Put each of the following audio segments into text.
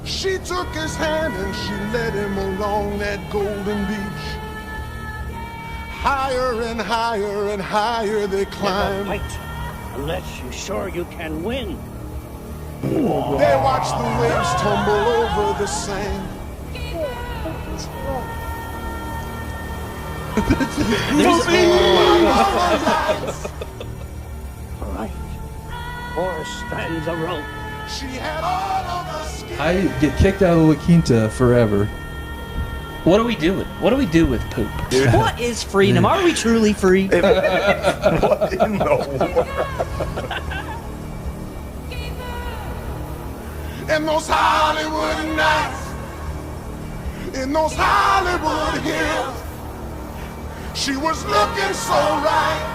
She took his hand and she led him along that golden beach. Higher and higher and higher they climbed. Never fight unless you're sure you can win. They watched the waves tumble over the sand. All right. Horse stands a rope. She had all of the skin. I get kicked out of La Quinta forever. What do we do with poop? What is freedom? Are we truly free? What in the world? In those Hollywood nights, in those Hollywood hills, she was looking so right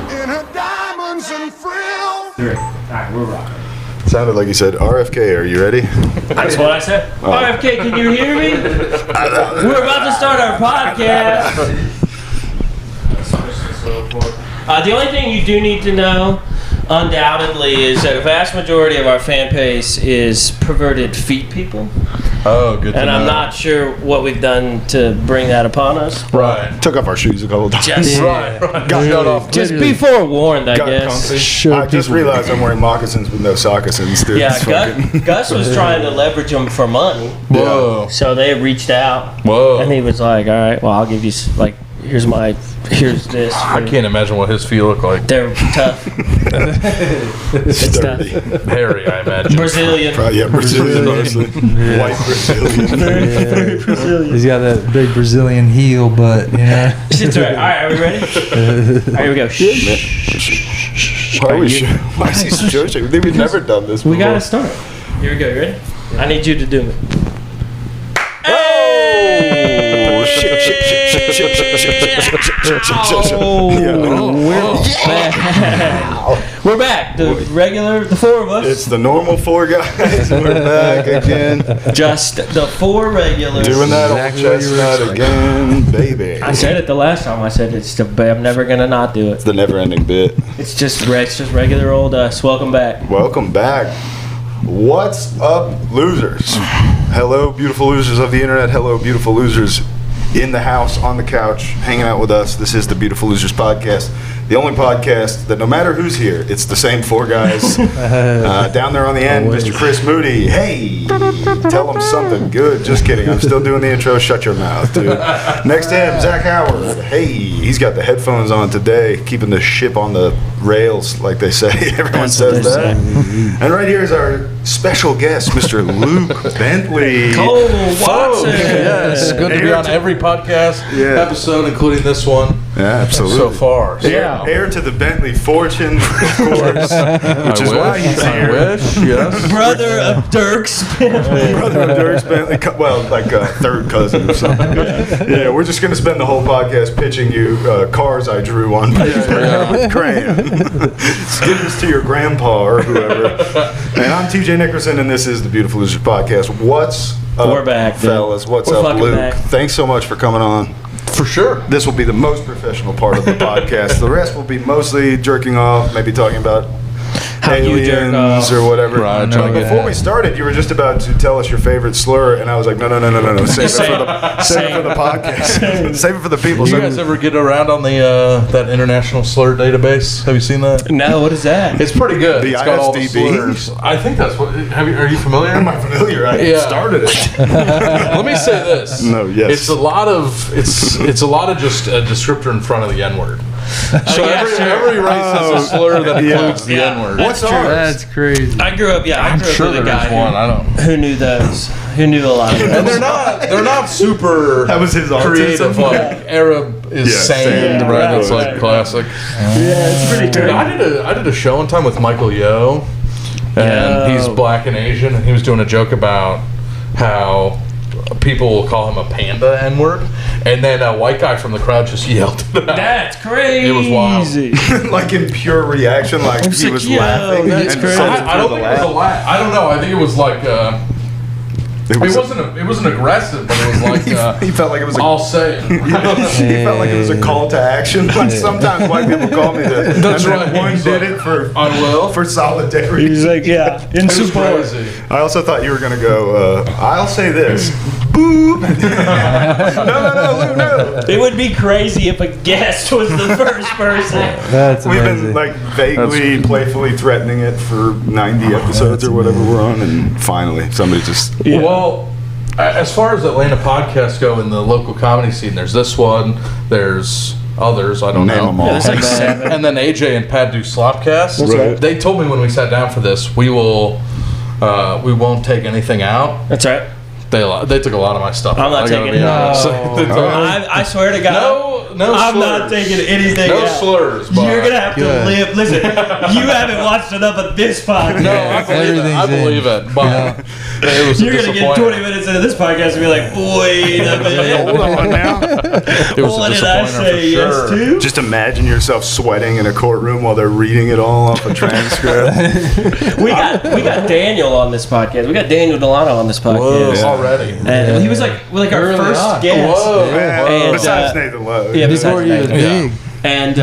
in her diamonds and frills. 3. All right, we're rocking. Sounded like you said, RFK, are you ready? That's what I said. RFK, can you hear me? We're about to start our podcast. The only thing you do need to know, undoubtedly, is that a vast majority of our fan base is perverted feet people. Oh, good to And know. I'm not sure what we've done to bring that upon us. Right. Took off our shoes a couple times. Just, Right. Got off. just be forewarned, I Got guess. comfy. I just realized I'm wearing moccasins with no sockasins, dude. Yeah, It's fucking- Gus was trying to leverage them for money. Whoa. So they reached out. Whoa. And he was like, all right, well, I'll give you, here's this. I can't imagine what his feet look like. They're tough. It's tough. Sturdy. Hairy, I imagine. Brazilian. Yeah, Brazilian, mostly. White Brazilian. He's got that big Brazilian heel, but yeah. Shit's right. All right, are we ready? All right, here we go. Why are we Why is he shushing? We've never done this before. We got to start. Here we go. You ready? I need you to do it. Oh, shit. We're back. The four of us. It's the normal four guys. We're back again. Just the four regulars. Doing that Exactly old what you were chestnut again, baby. I said it the last time. I said I'm never gonna not do it. It's the never-ending bit. It's just regular old us. Welcome back. Welcome back. What's up, losers? Hello, beautiful losers of the internet. Hello, beautiful losers in the house, on the couch, hanging out with us. This is the Beautiful Losers Podcast. The only podcast that no matter who's here, it's the same four guys. Down there on the end, Mr. Chris Moody. Hey, tell him something good. Just kidding. I'm still doing the intro. Shut your mouth, dude. Next to him, Zach Howard. Hey, he's got the headphones on today, keeping the ship on the rails, like they say. Everyone says that. And right here is our special guest, Mr. Luke Bentley. Cole Watson. Yes, good to be on every podcast episode, including this one. Yeah, absolutely. So far. Yeah. Heir to the Bentley fortune, of course, which is why he's I here. wish, yes. Brother of Dirk's. Brother of Dirk Bentley, like a third cousin or something. Yeah, we're just going to spend the whole podcast pitching you cars I drew on paper with crayon. Give this to your grandpa or whoever. And I'm TJ Nickerson, and this is the Beautiful Losers Podcast. What's up, We're back, dude. fellas? What's We're up, fucking Luke? back. Thanks so much for coming on. For sure. This will be the most professional part of the podcast. The rest will be mostly jerking off, maybe talking about How you jerk aliens off. or whatever. Right, But before we started, you were just about to tell us your favorite slur, and I was like, no. Save it for the podcast. Save it for the people. Do you guys ever get around on the that international slur database? Have you seen that? No, what is that? It's pretty good. The It's got all the ISDB? slurs. I think that's what. Are you familiar? Am I familiar? I Yeah. started it. Let me say this. No, yes. It's a lot of just a descriptor in front of the N-word. So every race has a slur that includes the N-word. What's ours? That's crazy. I grew up with a guy one. I don't. who knew those. Who knew a lot of those. And they're not super. That was his creative. autism. Like Arab is sand, sand, right? right, It's like right. classic. Yeah, it's pretty Dude, I did a show one time with Michael Yo, and he's black and Asian, and he was doing a joke about how people will call him a panda N-word, and then a white guy from the crowd just yelled it out. That's crazy. It was wild. Like in pure reaction, like was he like, was yo, laughing. that's and crazy. said it I don't through think the it was a laugh. I don't know. I think it was like It wasn't aggressive, but it was like he felt like it was. I'll say it. He felt like it was a call to action. Like sometimes white people call me the. That's and right. then one did it for Will for solidarity. He's like, yeah, in It was support. crazy. I also thought you were gonna go. I'll say this. Boop. No. It would be crazy if a guest was the first person. That's We've amazing. been like vaguely, playfully threatening it for 90 episodes or whatever we're on, and finally somebody just. Yeah. Well, as far as Atlanta podcasts go in the local comedy scene, there's this one, there's others, I don't Name know. them all. Yeah, there's like 7. And then AJ and Pat do Slopcast. That's right. They told me when we sat down for this, we won't take anything out. That's right. They took a lot of my stuff. I'm not I gotta taking be it honest. I swear to God. No I'm slurs. not taking anything No out. slurs. But You're gonna have to Good. live. Listen, you haven't watched enough of this podcast. No, I believe it. I Everything's believe in. it. But it was You're gonna get 20 disappointment. minutes into this podcast and be like, wait a minute. Hold on now. It was What a did I disappointment say for yes sure. to? Just imagine yourself sweating in a courtroom while they're reading it all off a transcript. We got Daniel on this podcast. We got Daniel Delano on this Whoa, podcast. already. And he was like our Early first on. guest. Whoa. Man, And, besides Nathan Lowe. Yeah, Before besides you was that. big. And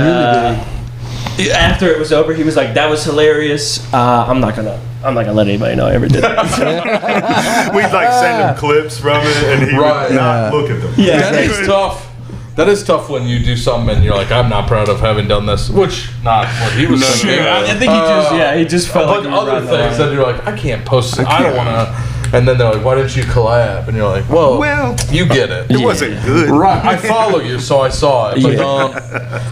after it was over, he was like, "That was hilarious. I'm not gonna let anybody know I ever did that." We'd like send him clips from it, and he Right. would not look at them. Yeah. That is tough. That is tough when you do something and you're like, I'm not proud of having done this. Which, not what he was saying. Sure. I think he just felt like But he was other riding the things line. that you're like, I can't post it. I don't want to. And then they're like, why didn't you collab? And you're like, well, you get it. It wasn't good. Right. I follow you, so I saw it. But Yeah.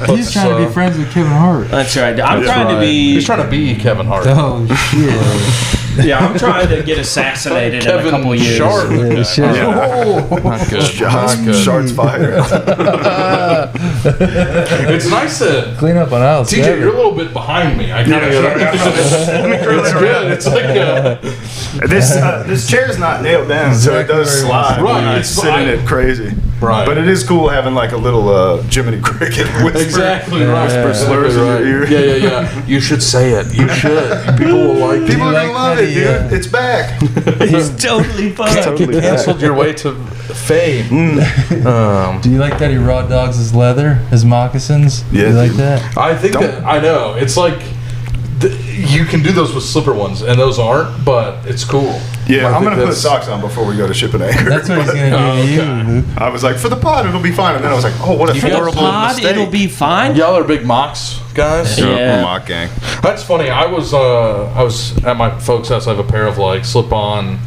don't. He's trying to be friends with Kevin Hart. That's right. I'm That's trying to right. be. He's trying to be Kevin Hart. Oh shit! Yeah, I'm trying to get assassinated in a Kevin couple years. Sharp. Yeah, shit. Not good. Shots, Not good. shots fired. It's nice to. Clean up on aisle TJ, 7. you're a little bit behind me. I kind of It's good. It's like This chair's not nailed down, so it does slide. Right, When I it's sit in it crazy. Right. But it is cool having like a little Jiminy Cricket whisper. exactly right. Whisper slurs in your ear. Yeah. You should say it. You should. People will like People are like gonna love that it, he, dude. It's back. He's totally fun. Totally Canceled your way to fame. Do you like that he raw dogs his leather, his moccasins? Yeah, You like dude. that? I think that I know. It's like you can do those with slipper ones, and those aren't, but it's cool. Yeah, I I'm think gonna put that's- socks on before we go to Ship and Anchor. That's what he's gonna do to you, Luke. I was like, for the pod, it'll be fine. And then I was like, oh, what a got horrible Pod, mistake. it'll be fine. Y'all are big Mox guys. Yeah. We're mock gang. That's funny. I was at my folks' house. I have a pair of like slip-on,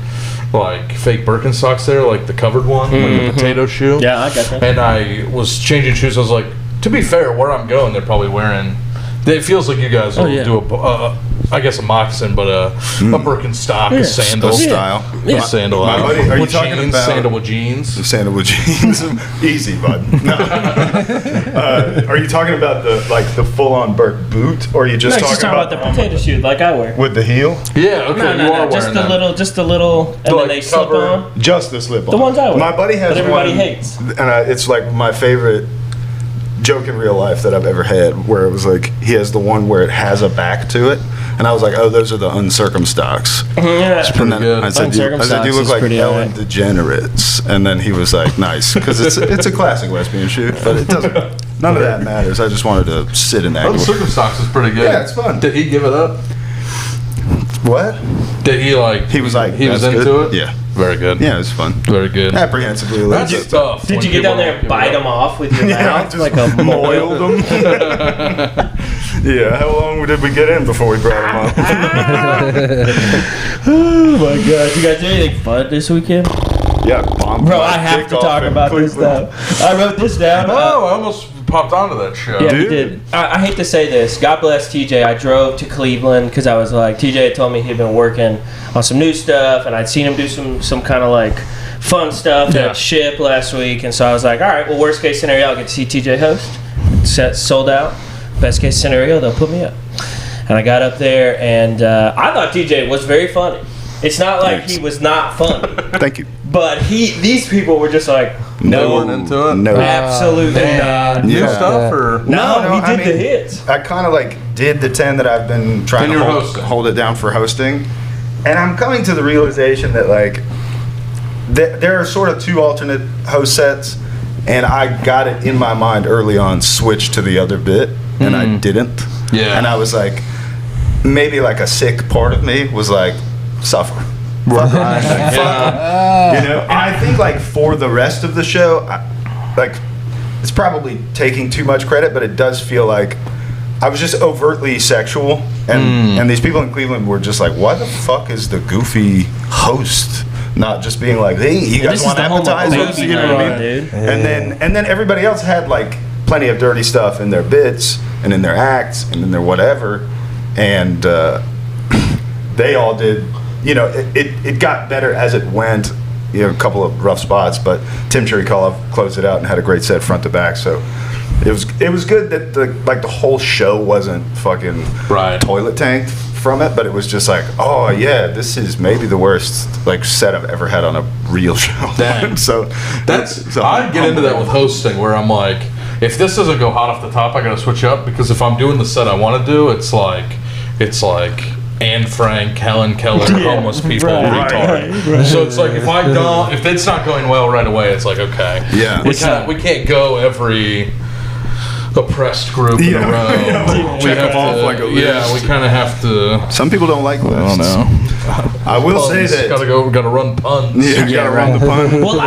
like fake Birkenstocks there, like the covered one, like the potato shoe. Yeah, I got that. And I was changing shoes. I was like, to be fair, where I'm going, they're probably wearing. It feels like you guys will yeah. do I guess a moccasin, but a Birkenstock, a sandal, Style. a sandal. My buddy, are you with talking jeans, about- sandal with jeans? Sandalwood jeans. Easy, bud. No. Are you talking about the full-on Birk boot, or are you just No, he's talking just talking about the potato shoe like I wear. with the heel? Yeah, okay, you are Just wearing the them. little, and then Like they slip cover- on. Just the slip-on. The ones I wear. My buddy has That everybody one, hates. and it's like my favorite joke in real life that I've ever had, where it was like he has the one where it has a back to it, and I was like, oh, those are the uncircumstocks. Yeah. And then good. I said, you look Uncircumcised like is pretty Ellen alright. DeGenerates, and then he was like, nice, because it's a classic lesbian shoe, but it doesn't. None of that matters. I just wanted to sit in that. Birkenstocks is pretty good. Yeah, it's fun. Did he give it up? What? Did he like? He was like, he was "That's into good." it. Yeah. Very good. Yeah, it was fun. Very good. Apprehensively That's legit. tough. Did when you get down people there don't and bite give it them up. off with your Yeah, mouth just like a moiled them. Yeah, how long did we get in before we brought them up? Oh my god! You guys do anything fun this weekend? Yeah, bomb. Bro, I have to kickoff talk in about this Cleveland. stuff. I wrote this down. Oh, I almost popped onto that show. Yeah, we Dude. did. I hate to say this. God bless TJ. I drove to Cleveland because I was like, TJ had told me he'd been working on some new stuff, and I'd seen him do some kind of like fun stuff Yeah. at Ship last week, and so I was like, all right, well, worst case scenario, I'll get to see TJ host. Sold out. Best case scenario, they'll put me up. And I got up there, and I thought TJ was very funny. It's not like Thanks. he was not funny, Thank you. but these people were just like, They weren't into it? No. absolutely not. New Yeah. stuff or No, No, he I did the mean- hits. I kind of like did the 10 that I've been trying Then to you're hold, hosting. hold it down for hosting. And I'm coming to the realization that like there are sort of two alternate host sets, and I got it in my mind early on, switch to the other bit, and I didn't. Yeah. And I was like, maybe like a sick part of me was like, suffer. Right. You know, and I think like for the rest of the show, like it's probably taking too much credit, but it does feel like I was just overtly sexual, and these people in Cleveland were just like, why the fuck is the goofy host not just being like, hey, you guys want appetizers? You know what I mean? Dude. And then everybody else had like plenty of dirty stuff in their bits and in their acts and in their whatever, and they all did. You know, it got better as it went. You know, a couple of rough spots, but Tim Cherikov closed it out and had a great set front to back. So it was good that the whole show wasn't fucking toilet tanked from it, but it was just like, oh yeah, this is maybe the worst like set I've ever had on a real show. Damn. So I get into that with hosting where I'm like, if this doesn't go hot off the top, I gotta switch up, because if I'm doing the set I want to do, it's like Anne Frank, Helen Keller, homeless people, retard. So it's like if it's not going well right away, it's like, okay, yeah, we can't go every oppressed group in a row. Check them off like a list. Yeah, we kind of have to. Some people don't like lists. I don't know. I will say that gotta run puns. Yeah, you gotta run the pun. Well,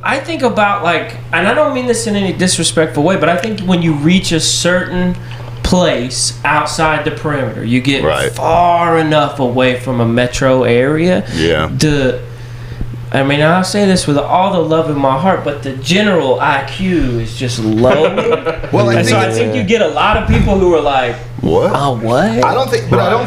I think about like, and I don't mean this in any disrespectful way, but I think when you reach a certain place outside the perimeter, you get far enough away from a metro area. Yeah. I mean, I'll say this with all the love in my heart, but the general IQ is just low. Well, I think you get a lot of people who are like, what? Oh, what? I don't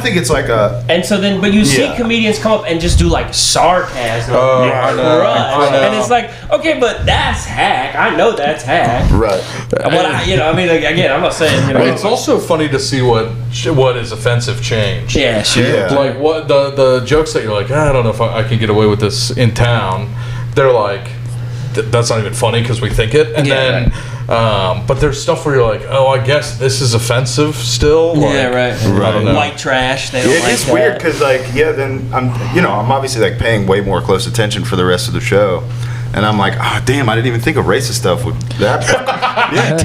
think it's like a. And so then, but you see comedians come up and just do like sarcasm, and it's like, okay, but that's hack. I know that's hack. Right. I mean, like, again, I'm not saying. It's also funny to see what is offensive change. Yeah, sure. Yeah. Like what the jokes that you're like, I don't know if I can get away with this in town. They're like, that's not even funny because we think it, and then. But there's stuff where you're like, oh, I guess this is offensive still. Like, I don't know. White trash. They don't like it's that. weird because then I'm obviously like paying way more close attention for the rest of the show, and I'm like, oh damn, I didn't even think of racist stuff with that.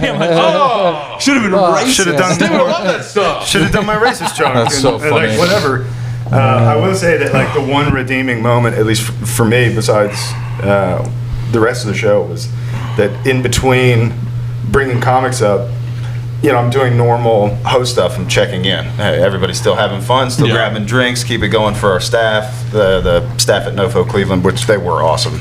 Damn, should have been racist. Should have done. Dude, I love that stuff. Should have done my racist joke. That's so funny. Like, whatever. I will say that like the one redeeming moment, at least for me, besides the rest of the show, was that in between bringing comics up, I'm doing normal host stuff. I'm checking in. Hey, everybody's still having fun, still grabbing drinks, keep it going for our staff, the staff at NoFo Cleveland, which they were awesome.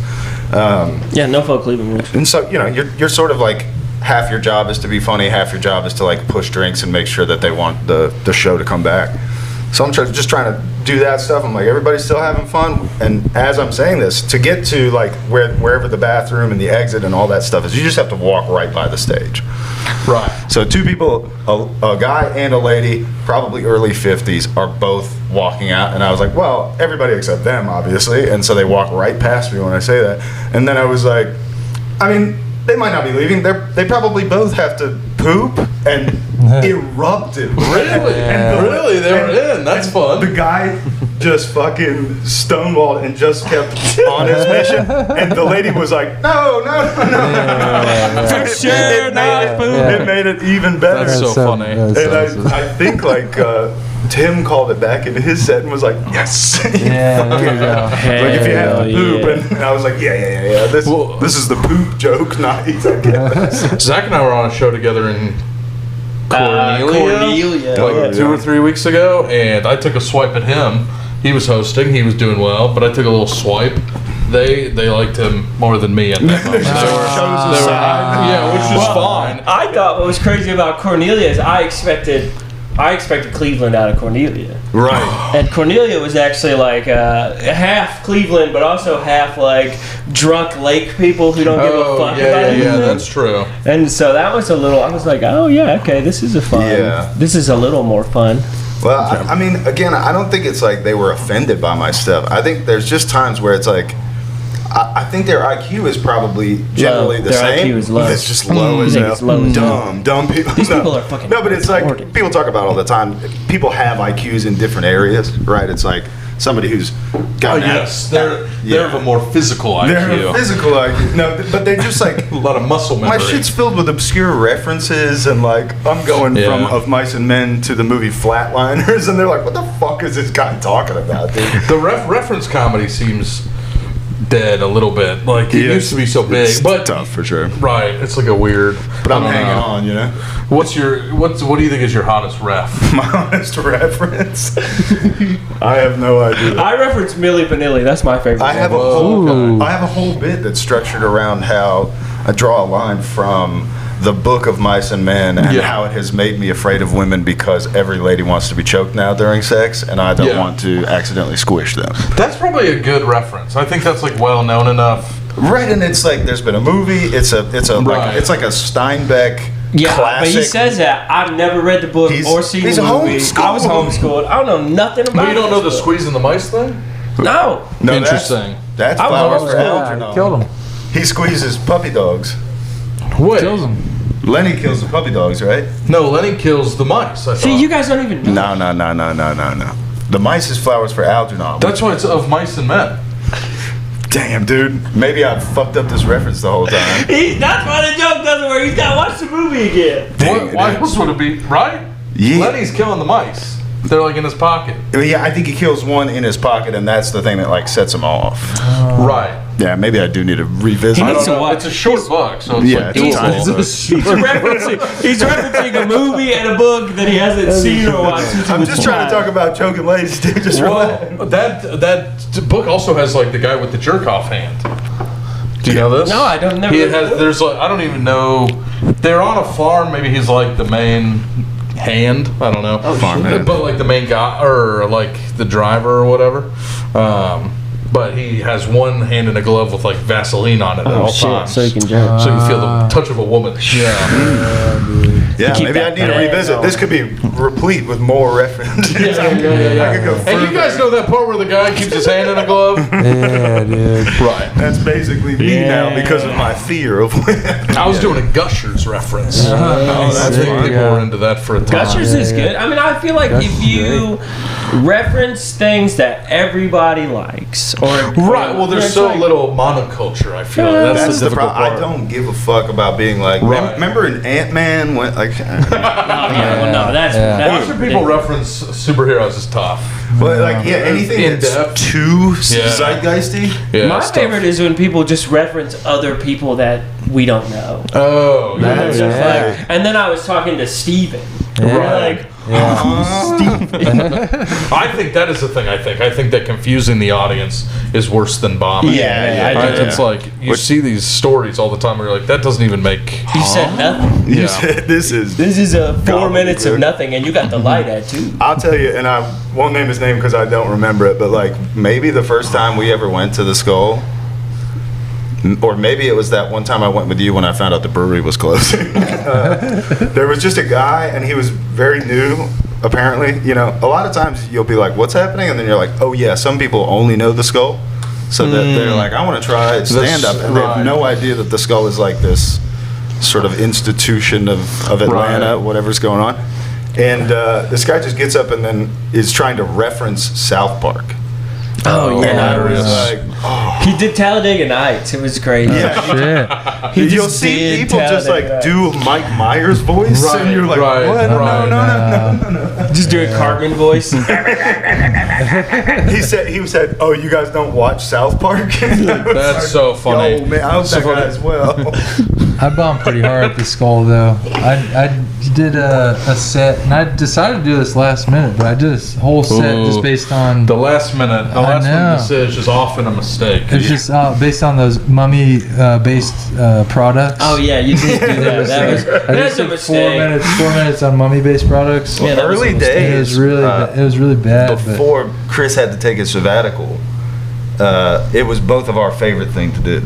NoFo Cleveland. And so, you're sort of like, half your job is to be funny, half your job is to like push drinks and make sure that they want the show to come back. So I'm just trying to do that stuff. I'm like, everybody's still having fun. And as I'm saying this, to get to like wherever the bathroom and the exit and all that stuff is, you just have to walk right by the stage. Right. So two people, a guy and a lady, probably early 50s, are both walking out. And I was like, well, everybody except them, obviously. And so they walk right past me when I say that. And then I was like, I mean, they might not be leaving. They probably both have to poop, and erupted. Really? Really? They were in. That's fun. The guy just fucking stonewalled and just kept on his mission. And the lady was like, no. It made it even better. That's so funny. And I think like Tim called it back into his set and was like, yes. Yeah, there you go. Like if you have to poop, and I was like, yeah. This is the poop joke night, I guess. Zach and I were on a show together in Cornelia, like 2 or 3 weeks ago, and I took a swipe at him. He was hosting, he was doing well, but I took a little swipe. They liked him more than me at that moment. Which is fine. I thought what was crazy about Cornelia is I expected Cleveland out of Cornelia. Right. And Cornelia was actually like half Cleveland, but also half like drunk lake people who don't give a fuck about anything. Yeah, that's true. And so that was a little, I was like, oh yeah, okay, this is this is a little more fun. Well, I mean, again, I don't think it's like they were offended by my stuff. I think there's just times where it's like, I think their IQ is probably generally the same. Their IQ is low. It's just low as hell. Dumb people. These people are fucking No, but it's like, people talk about all the time, people have IQs in different areas, right? It's like, somebody who's got they're of a more physical IQ. They're a physical IQ. No, but they just like a lot of muscle memory. My shit's filled with obscure references, and like I'm going from Of Mice and Men to the movie Flatliners, and they're like, "What the fuck is this guy talking about, dude?" The reference comedy seems dead a little bit. Like it used to be so big, but tough for sure. Right, it's like a weird. But I'm hanging on, you know. What do you think is your hottest ref? My hottest reference? I have no idea. I reference Milli Vanilli. That's my favorite. I have a whole bit that's structured around how I draw a line from the Book of Mice and Men and how it has made me afraid of women because every lady wants to be choked now during sex, and I don't want to accidentally squish them. That's probably a good reference. I think that's like well known enough. Right, and it's like there's been a movie. It's like a Steinbeck classic. But he says that. I've never read the book or seen the movie. I was homeschooled. I don't know nothing about it. But you don't know the squeezing the mice thing? No. Interesting. That's Flowers for Algernon. Killed him. He squeezes puppy dogs. What? Kills him. Lenny kills the puppy dogs, right? No, Lenny kills the mice. See, you guys don't even know. No. The mice is Flowers for Algernon. That's why it's Of Mice and Men. Damn, dude. Maybe I fucked up this reference the whole time. That's why the joke doesn't work. He's got to watch the movie again. Why else would it be? Right? Yeah. Lenny's killing the mice. They're like in his pocket. Yeah, I think he kills one in his pocket, and that's the thing that like sets him off. Right. Yeah, maybe I do need to revisit. He needs to watch. It's a short book, so it's like it's tiny. He's referencing a movie and a book that he hasn't seen or watched. I'm just trying to talk about choking ladies, dude. Just relax. That book also has like the guy with the jerk off hand. Do you know this? No, I don't. Never. There's like I don't even know. They're on a farm. Maybe he's like the main hand. I don't know. Farm hand. But like the main guy or like the driver or whatever. But he has one hand in a glove with like Vaseline on it at all times. So you can jerk. So you feel the touch of a woman. Yeah, maybe I need to revisit. This could be replete with more references. I could go further. And you guys know that part where the guy keeps his hand in a glove? Yeah, dude. Right. That's basically me now because of my fear of women. I was doing a Gushers reference. I think people were into that for a time. Gushers is good. I mean, I feel like if you reference things that everybody likes, right. Well, there's so little monoculture. I feel that's the difficult part. I don't give a fuck about being like. Right. Remember in Ant-Man when like. Watching people reference superheroes is tough. But like, anything that's too zeitgeisty. Yeah, my favorite is when people just reference other people that we don't know. Oh, yeah. And then I was talking to Steven. Right. I think that is the thing. I think that confusing the audience is worse than bombing. It's like you see these stories all the time where you're like, that doesn't even make. You said nothing. You said this is a 4 minutes of nothing, and you got the light at too. I'll tell you, and I won't name his name because I don't remember it, but like maybe the first time we ever went to the Skull. Or maybe it was that one time I went with you when I found out the brewery was closing. There was just a guy, and he was very new, apparently. You know, a lot of times you'll be like, what's happening? And then you're like, oh, yeah, some people only know the Skull. So that they're like, I want to try stand-up. And they have no idea that the Skull is like this sort of institution of Atlanta, whatever's going on. And this guy just gets up and then is trying to reference South Park. Oh, yeah. And I was like, he did Talladega Nights. It was crazy. Yeah. You'll see people just like do Mike Myers' voice, and you're like, what? No. Just do a Cartman voice. He said, oh, you guys don't watch South Park? That's so funny. Yo, man, I was that guy as well. I bombed pretty hard at the Skull, though. I did a set, and I decided to do this last minute, but I did this whole set just based on the last minute. The last minute decision is often a mistake. It's just based on those mummy-based products. Oh yeah, you did do that. That's a mistake. 4 minutes on mummy-based products. Well, early days. It was really bad. Before Chris had to take his sabbatical, it was both of our favorite thing to do.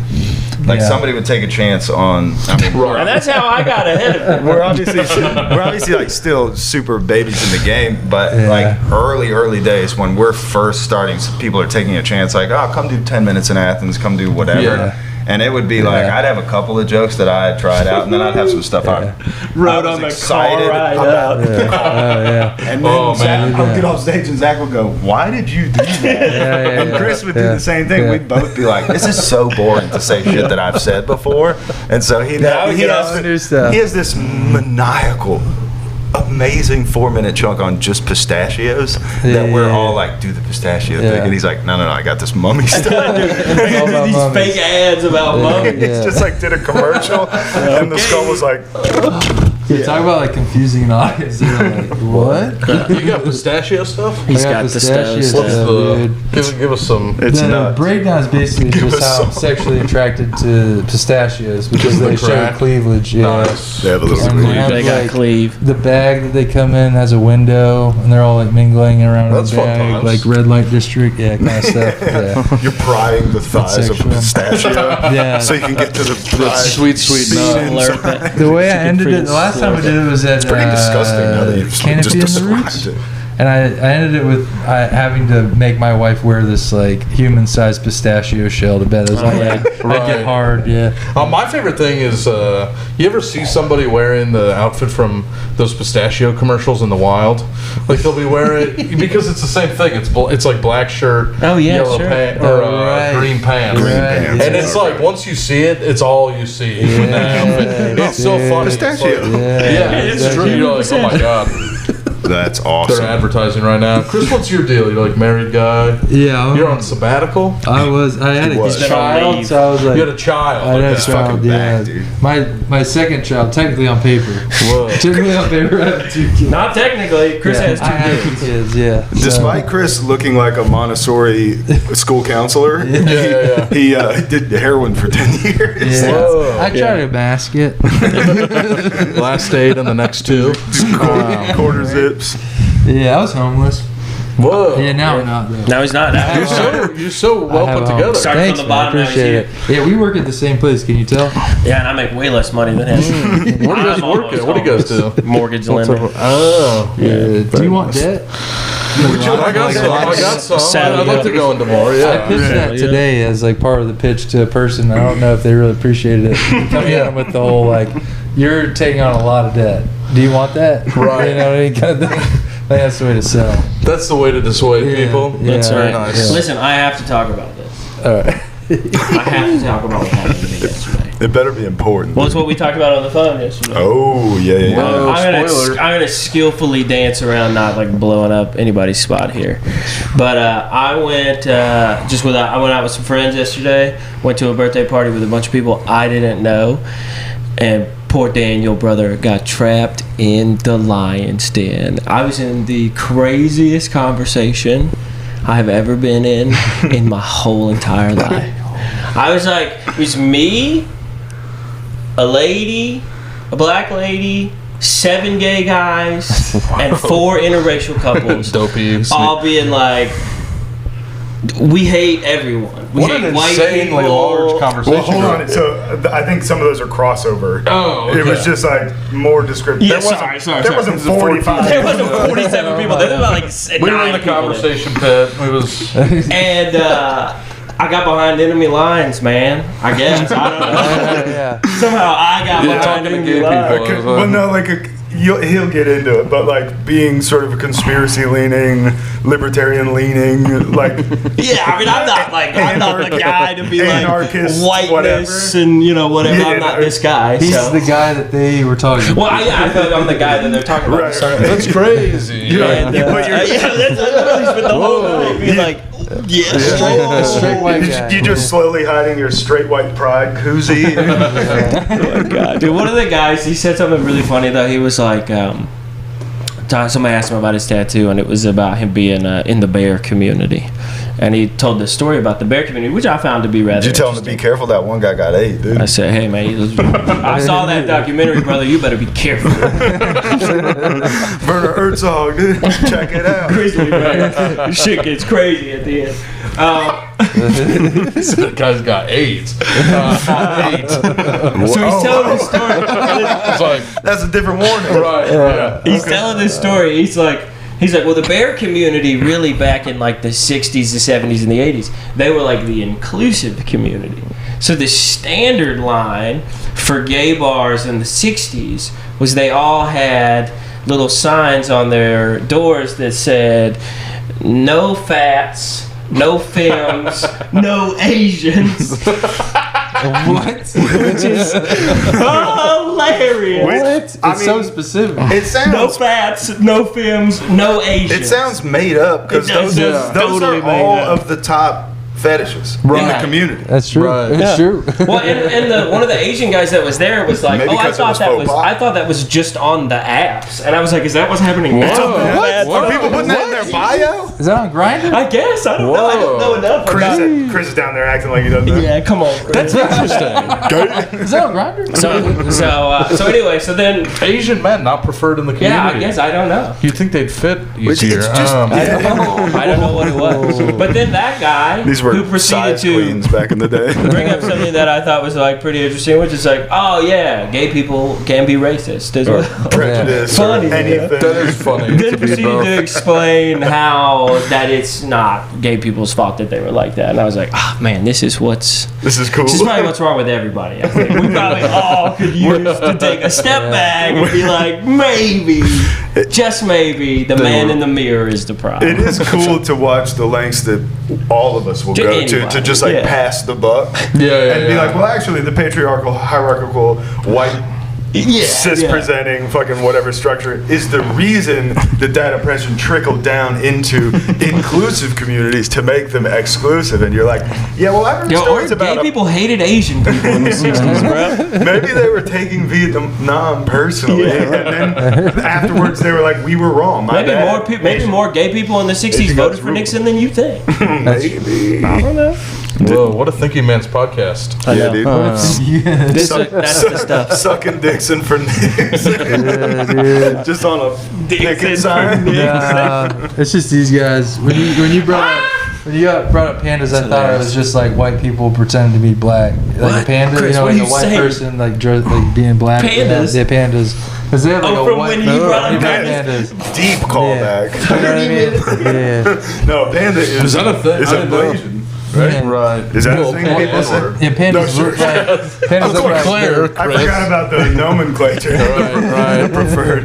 Like Yeah. somebody would take a chance on. I mean, And that's how I got ahead of it. we're obviously like still super babies in the game, but Yeah. like early days when we're first starting, people are taking a chance. Like, oh, come do 10 minutes in Athens, come do whatever. Yeah. And it would be like, I'd have a couple of jokes that I had tried out, and then I'd have some stuff I Rode was on the excited car ride about. up. Oh yeah. And then Oh, Zach, man. I'll get off stage and Zach would go, "Why did you do that?" And Chris would do the same thing. Yeah. We'd both be like, "This is so boring to say shit that I've said before." And so he has this maniacal, amazing 4-minute chunk on just pistachios that we're all like, "Do the pistachio thing," and he's like, "No, I got this mummy stuff." All These about fake ads about mummies. It's just like did a commercial, and the skull was like, Yeah, talk about like confusing an audience. They're like, what? You got pistachio stuff? He's I got the pistachio stoves. What's stuff, the? Give us some. "It's The nuts." breakdown is basically Give just us how I'm some. sexually attracted to pistachios because Just the they show crack? cleavage. Yeah. Nice. They have a little And cleavage. have, They got like, cleave. the bag that they come in has a window, and they're all like mingling around That's the fun bag, times. like red light district, yeah, kind of stuff. Yeah, You're prying the thighs of a sexual. pistachio Yeah. so you can get to the That's sweet, sweet bean nut. inside. the way I ended it, the last time I did it was at It's pretty disgusting now that you've Canopy just in the Roots. described it. And I ended it with having to make my wife wear this like human-sized pistachio shell to bed. It was like I'd Right. get hard, yeah. My favorite thing is, you ever see somebody wearing the outfit from those pistachio commercials in the wild? Like they'll be wearing it because it's the same thing. It's like black shirt, Oh, yeah, yellow sure. pants, or Right. green pants. Right, pants. And it's like once you see it, it's all you see in that outfit. It's so Yeah. funny. It's like- Pistachio. yeah, it's true. You're like, oh my god, That's they're awesome. advertising right now. Chris, what's your deal? You're like married guy. Yeah, You're on sabbatical. I had He a was. child, so I was like, You had a child. I had a Okay. child, fucking yeah. back, dude. My second child, technically on paper. Whoa. Technically on paper, I have 2 kids. Not technically. Chris Yeah, has I have 2 kids, yeah. So- Despite Chris looking like a Montessori school counselor, Yeah. he did heroin for 10 years. yeah. Whoa. I try to mask it. Last date and the next 2. Quarter zips. Yeah, I was homeless. Whoa. Yeah, now I'm not though. No, he's not. Now. You're so well I have put a together. home. Started Thanks, from the bottom, man, now he's appreciate it. Yeah, we work at the same place. Can you tell? Yeah, and I make way less money than him. What do you guys I'm work almost at? What do you guys do? Mortgage lender. Oh. Yeah. Do you want debt? I got some. I got some. I'd like to go into more. I Yeah. pitched that today as like part of the pitch to a person. I don't know if they really appreciated it. Coming at them with the whole like, you're taking on a lot of debt. Do you want that? Right. You know what I mean? Kind of thing. I think that's the way to sell. That's the way to dissuade Yeah, people. yeah. That's very Yeah. nice. Listen, I have to talk about this. All right. I have to talk about what happened to me yesterday. It better be important. Well, it's what we talked about on the phone yesterday. Oh, yeah. Whoa. I'm gonna skillfully dance around, not like blowing up anybody's spot here. But I went I went out with some friends yesterday. Went to a birthday party with a bunch of people I didn't know, and poor Daniel, brother, got trapped in the lion's den. I was in the craziest conversation I have ever been in my whole entire life. I was like, it was me, a lady, a black lady, 7 gay guys, and 4 interracial couples. Dopey. All being like, we hate everyone. We What hate an white insanely people. large conversation. Well, hold on. So I think some of those are crossover. Oh, It was okay. just like more descriptive. Yeah, There sorry. wasn't 45. There wasn't 47 people. There was about like We were in 9 the people there. conversation pit. It was. And I got behind enemy lines, man. I guess. I don't know. Yeah. Somehow I got Yeah, behind talking to enemy gay lines. people. Okay, well, no, like he'll get into it, but like being sort of a conspiracy leaning, libertarian leaning, like Yeah, I mean, I'm not the guy to be like Anarchist, whiteness and whatever. Yeah, I'm not this guy. He's so. the guy that they were talking about. Well, I feel like I'm the guy that they're talking about. Right. So- That's crazy. And, You put your- yeah, that's literally spent the whole night being like, A straight white guy. you just slowly hiding your straight white pride koozie. God, dude, one of the guys, he said something really funny though. He was like, somebody asked him about his tattoo, and it was about him being in the bear community. And he told this story about the bear community, which I found to be rather Did you tell him to be careful? That one guy got ate, dude. I said, hey, man, I saw that documentary, brother. You better be careful. Werner Herzog, dude. Check it out. Grizzly bear. Shit gets crazy at the end. The guy's got AIDS. AIDS. So he's telling this story. It's like, That's a different warning. right. Yeah. He's telling this story. He's like, well, the bear community really back in like the 60s, the 70s, and the 80s, they were like the inclusive community. So the standard line for gay bars in the 60s was they all had little signs on their doors that said, no fats, no femmes, no Asians. What? Which is hilarious. What? It's so specific. It sounds No fats, no femmes, no Asians. It sounds made up because It does those sound totally are all made up. of the top fetishes in the Right. community. That's true. Right. It's Yeah. true. Well, and one of the Asian guys that was there was like, Maybe "Oh, I 'cause it was thought faux pas. that was just on the apps," and I was like, "Is that what's happening now?" Are people putting that in their bio? Is that on Grindr? I guess I don't know. I don't know enough. about it. Chris is down there acting like he doesn't know. Yeah, come on. Chris. Is that on Grindr? So anyway, so then Asian men not preferred in the community. yeah, I guess I don't know. You'd think they'd fit Which easier. it's just- I don't know what it was. But then that guy These were who proceeded size to queens back in the day. bring up something that I thought was like pretty interesting, which is like, oh yeah, gay people can be racist as well. Prejudice or Funny, anything. that is funny. Then to be proceeded both. to explain how that it's not gay people's fault that they were like that, and I was like, oh man, this is This is cool. probably what's wrong with everybody. I think we probably all could use to take a step back and be like, maybe, just maybe, the man in the mirror is the problem. It is cool to watch the lengths that all of us will To go to anybody, just like yeah. pass the buck and be like, well, actually, the patriarchal, hierarchical, white, cis presenting fucking whatever structure is the reason that oppression trickled down into inclusive communities to make them exclusive. And you're like, yeah, well, I've heard stories Gay about people hated Asian people in the 60s, bro. maybe they were taking Vietnam personally, and then afterwards they were like, we were wrong. My Maybe bad. maybe more gay people in the 60s voted for Nixon than you think. Maybe. I don't know. Whoa, what a thinking man's podcast. Yeah, dude. That's the stuff. Sucking Dixon for Nixon. Just on a picket sign. It's just these guys. When you brought up pandas, I thought it was just like white people pretending to be black. Like What? a panda, Chris, you know, what like are a you white saying? person like being black. Pandas? Yeah, pandas. Because they have like Oh, a from white. when he brought up pandas. Deep callback. You know what I mean? Yeah. No, panda is that a thing? Is I didn't know. Malaysian. Yeah. Right. Is that a Well, thing yeah, people say? Yeah, pandas No, look like. Pandas look like. Clear, I forgot about the nomenclature. right. Preferred.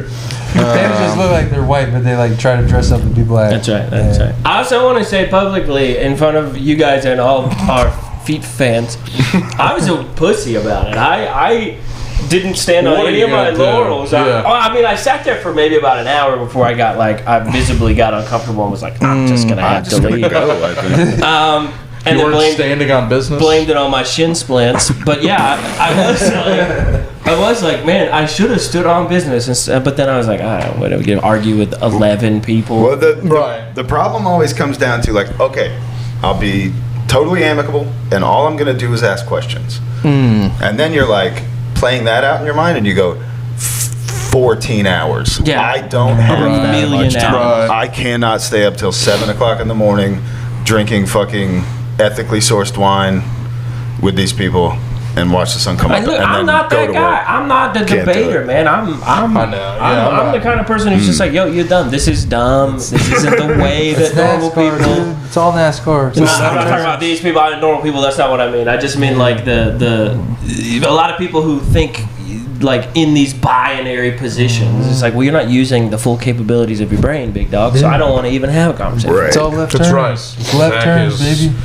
Pandas just look like they're white, but they like try to dress up the people like. That's right. That's right. I also want to say publicly in front of you guys and all our feet fans, I was a pussy about it. I didn't stand on What are any you of my gonna do? laurels. Yeah. I mean, I sat there for maybe about an hour before I got like, I visibly got uncomfortable and was like, I'm just gonna have to leave. And You then weren't standing on business? blamed it on my shin splints. But yeah, I was like, man, I should have stood on business. But then I was like, what are we gonna argue with 11 people? Well, Right. the problem always comes down to like, okay, I'll be totally amicable, and all I'm gonna do is ask questions. And then you're like playing that out in your mind, and you go, 14 hours. Yeah. I don't have Right. that Million much time. hours. I cannot stay up till 7 o'clock in the morning drinking fucking ethically sourced wine with these people and watch the sun come up. Look, and I'm then not go that to guy. work. I'm not the Can't do debater, it. man. I'm I know. Yeah, I'm the kind of person who's just like, yo, you're dumb. This is dumb. This isn't the way that normal NASCAR, people. dude. It's all NASCAR. No, I'm not talking about these people. Normal people. That's not what I mean. I just mean like a lot of people who think like in these binary positions. It's like, well, you're not using the full capabilities of your brain, big dog. So I don't want to even have a conversation. Right. It's all left That's turns. right. It's left Zach turns, is baby.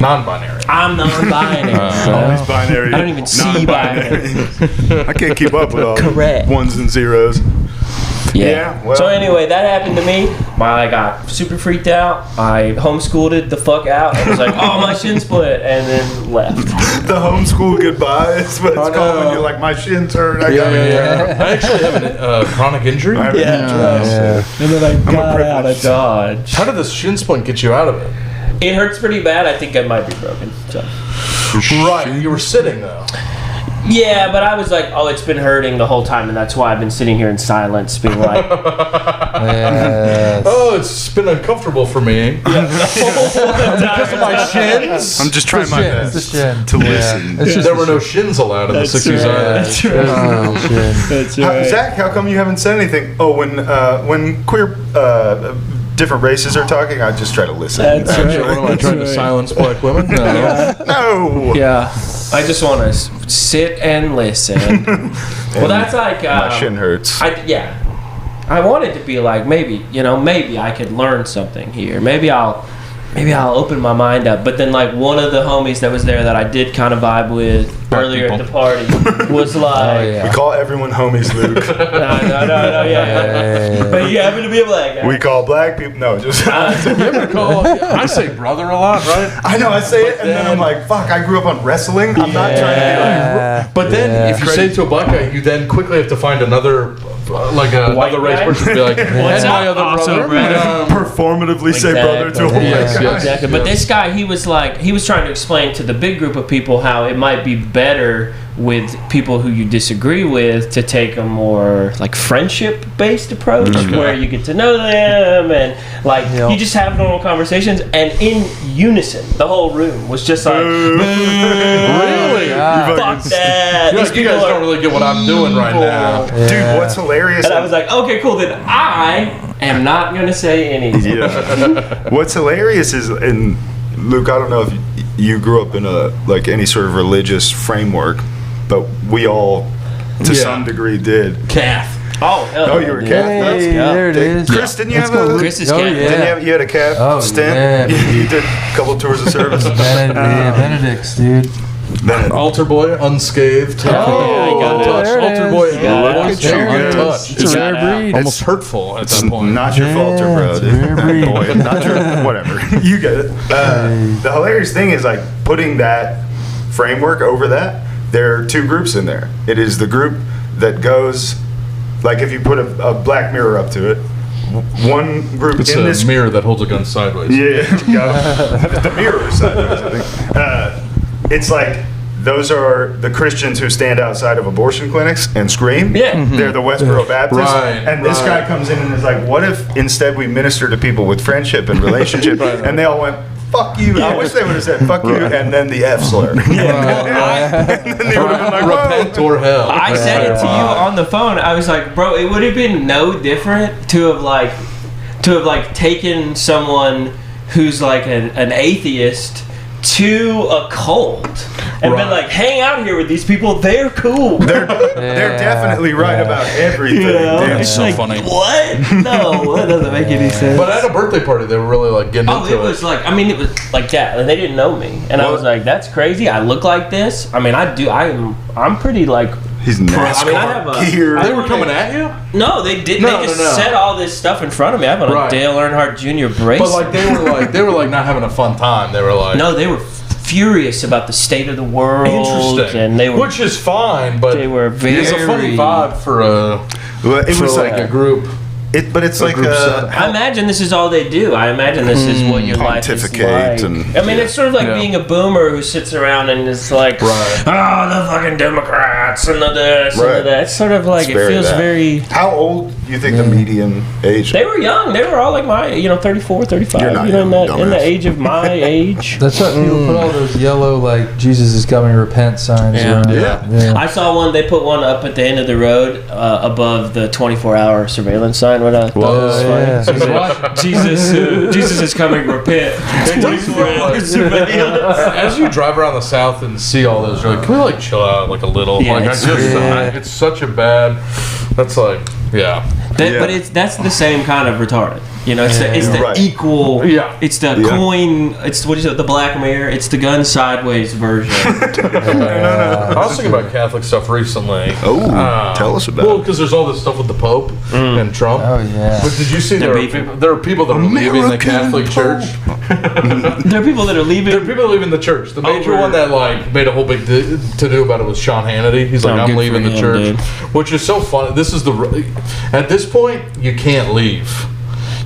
Non-binary. I'm non-binary. Always binary. I don't even see binary. I can't keep up with all Correct. ones and zeros. Yeah. Yeah, well- So anyway, that happened to me. I got super freaked out. I homeschooled it the fuck out. I was like, oh, my shin split, and then left. The homeschool goodbye is what it's called when you're like, my shin's hurt. I gotta I actually have a chronic injury. I have an interest. And then I got privileged. out of Dodge. How did this shin splint get you out of it? It hurts pretty bad. I think I might be broken. So. Right. You were sitting though. Yeah, but I was like, oh, it's been hurting the whole time, and that's why I've been sitting here in silence, being like, Oh, Oh, it's been uncomfortable for me. Because of my shins. I'm just trying my best to listen. There were no shins allowed in the 60s either. Zach, how come you haven't said anything? Oh, when queer different races are talking, I just try to listen. What am I trying to silence black women? No. No. Yeah. I just want to sit and listen. Well, that's like my shin hurts. I wanted to be like, maybe I could learn something here. Maybe I'll open my mind up. But then, like, one of the homies that was there that I did kind of vibe with earlier at the party was like, we call everyone homies, Luke. no, yeah. But you happen to be a black guy. We call black people. No, just. You ever call? I say brother a lot, right? I know, I say it, and then I'm like, fuck, I grew up on wrestling. I'm not trying to be like. But then, if you say it to a black guy, you then quickly have to find another. Like another race person to be like, and my other brother. Performatively say brother to a white guy. Exactly. But this guy, he was trying to explain to the big group of people how it might be better with people who you disagree with to take a more like friendship-based approach where you get to know them and like you just have normal conversations, and in unison the whole room was just like really? Fuck that. These you guys don't really get what I'm doing right now. Dude, what's hilarious? And I was like, okay, cool, then I am not going to say anything. Yeah. What's hilarious is, and Luke, I don't know if you grew up in any sort of religious framework, but we all, to some degree, did. Calf. Oh, hell you were a calf. Hey, there it is. Chris, didn't you have a... Chris is calf. Yeah. You had a calf stint? Yeah. You did a couple tours of service. Benedict's, dude. Altar boy, unscathed. Yeah, I got it. Altar boy, untouched. It's a rare breed. Almost hurtful at that point. Not your fault, bro. It's a rare breed. Boy, not your... Whatever. You get it. The hilarious thing is, like, putting that framework over that, there are two groups in there. It is the group that goes... Like, if you put a black mirror up to it, one group It's in this... a mirror that holds a gun sideways. Yeah, the mirror is sideways, I think. It's like, those are the Christians who stand outside of abortion clinics and scream. Yeah. They're the Westboro Baptists. Right, And this guy comes in and is like, what if instead we minister to people with friendship and relationship? And they all went, fuck you. I wish they would have said, fuck you, and then the F slur. And then they would have been like, repent or hell. I said it to you on the phone. I was like, bro, it would have been no different to have taken someone who's like an atheist to a cult and been like, hang out here with these people. They're cool. They're definitely right about everything. That's so like, funny. What? No, that doesn't make any sense. But at a birthday party, they were really like getting into it. It was like, it was like that. Like, they didn't know me, and I was like, that's crazy. I look like this. I mean, I'm pretty like. He's NASCAR gear. They were coming at you? No, they didn't. They just said all this stuff in front of me. I have a Dale Earnhardt Jr. bracelet. But they were like not having a fun time. They were like, no, they were furious about the state of the world. Interesting. And they were, which is fine, but they were very. It's a funny vibe for a group. But it's like I imagine this is all they do. I imagine this is what your life is like. It's sort of like being a boomer who sits around and is like, oh, the fucking Democrats and the this and the that. It's sort of like, it feels very. How old do you think the median age? They were young. They were all like my, 34, 35. You're not young, in the age of my age. That's what people put all those yellow, like, Jesus is coming, repent signs around. Yeah. I saw one. They put one up at the end of the road above the 24-hour surveillance sign. What I thought was funny. Jesus is coming, repent. 24-hour surveillance. As you drive around the South and see all those, you're like, can we like chill out like a little? Yeah, it's such a bad. That's like, But that's the same kind of retarded. It's the equal. Yeah. It's the coin. It's what is it? The Black Mirror. It's the gun sideways version. I was thinking about Catholic stuff recently. Oh, tell us about it. Well, because there's all this stuff with the Pope and Trump. Oh, yeah. But did you see there are people that are leaving the Catholic Church? There are people that are leaving. There are people leaving the church. The major one that like made a whole big to do about it was Sean Hannity. He's like, I'm leaving the church, which is so funny. This is at this point you can't leave.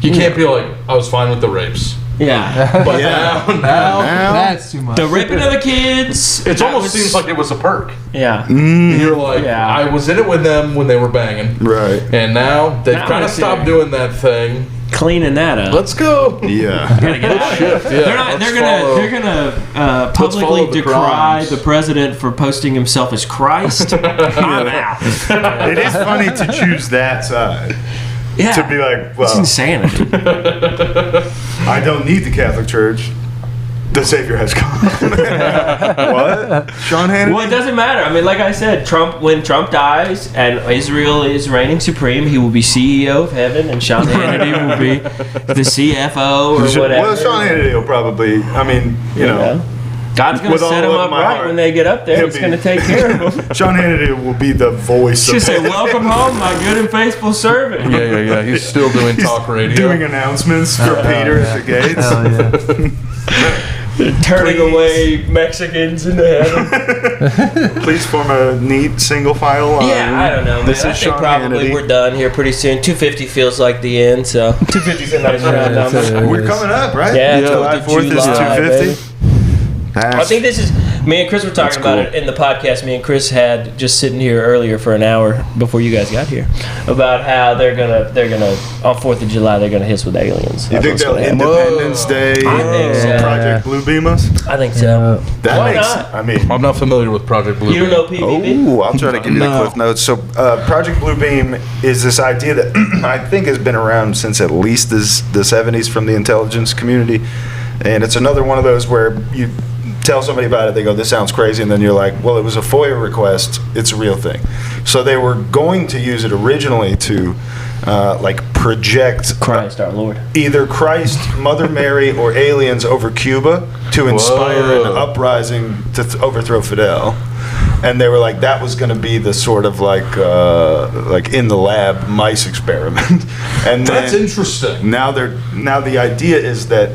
You can't be like, I was fine with the rapes. Yeah. But now that's too much. The raping of the kids. It almost seems like it was a perk. Yeah. You're like, I was in it with them when they were banging. Right. And now they've kind of stopped doing that thing. cleaning that up. Let's go. Yeah. Gotta get out of here. Yeah, They're gonna publicly the decry crimes. the president for posting himself as Christ. I'm out. It is funny to choose that side. Yeah, To be like, it's well, insanity. I don't need the Catholic Church. The Savior has come. What? Sean Hannity? Well, it doesn't matter. I mean, like I said, when Trump dies and Israel is reigning supreme, he will be CEO of heaven, and Sean Hannity will be the CFO or whatever. Well, Sean Hannity will probably, I mean, you know. God's going to with set all him of up my right heart, when they get up there. he'll He's be- going to take care of them. Sean Hannity will be the voice Just say, of welcome home, my good and faithful servant. Yeah. He's still doing talk radio. doing announcements for Peter at the gates. Hell yeah. Turning away Mexicans into heaven. Please form a neat single file line. Yeah, I don't know, man. This I is think Sean probably Hannity. we're done here pretty soon. 250 feels like the end, so 250's a nice round it's number. We're coming up, right? Yeah, July 4th is July, 250. I think this is. Me and Chris were talking about it in the podcast. Me and Chris had just sitting here earlier for an hour before you guys got here about how they're gonna on 4th of July they're gonna hit us with aliens. You think they'll Independence Day I think so. Project Bluebeam us? I think so. That Why makes. not? I mean, I'm not familiar with Project Blue. You don't know PBB? oh, I'll try to give you the cliff notes. So, Project Bluebeam is this idea that I think has been around since at least the 70s from the intelligence community, and it's another one of those where you tell somebody about it, they go, this sounds crazy, and then you're like, well, it was a FOIA request, it's a real thing. So they were going to use it originally to like project Christ our Lord. either Christ, Mother Mary, or aliens over Cuba to inspire an uprising to overthrow Fidel. And they were like, that was going to be the sort of like in the lab mice experiment. And That's then interesting. now the idea is that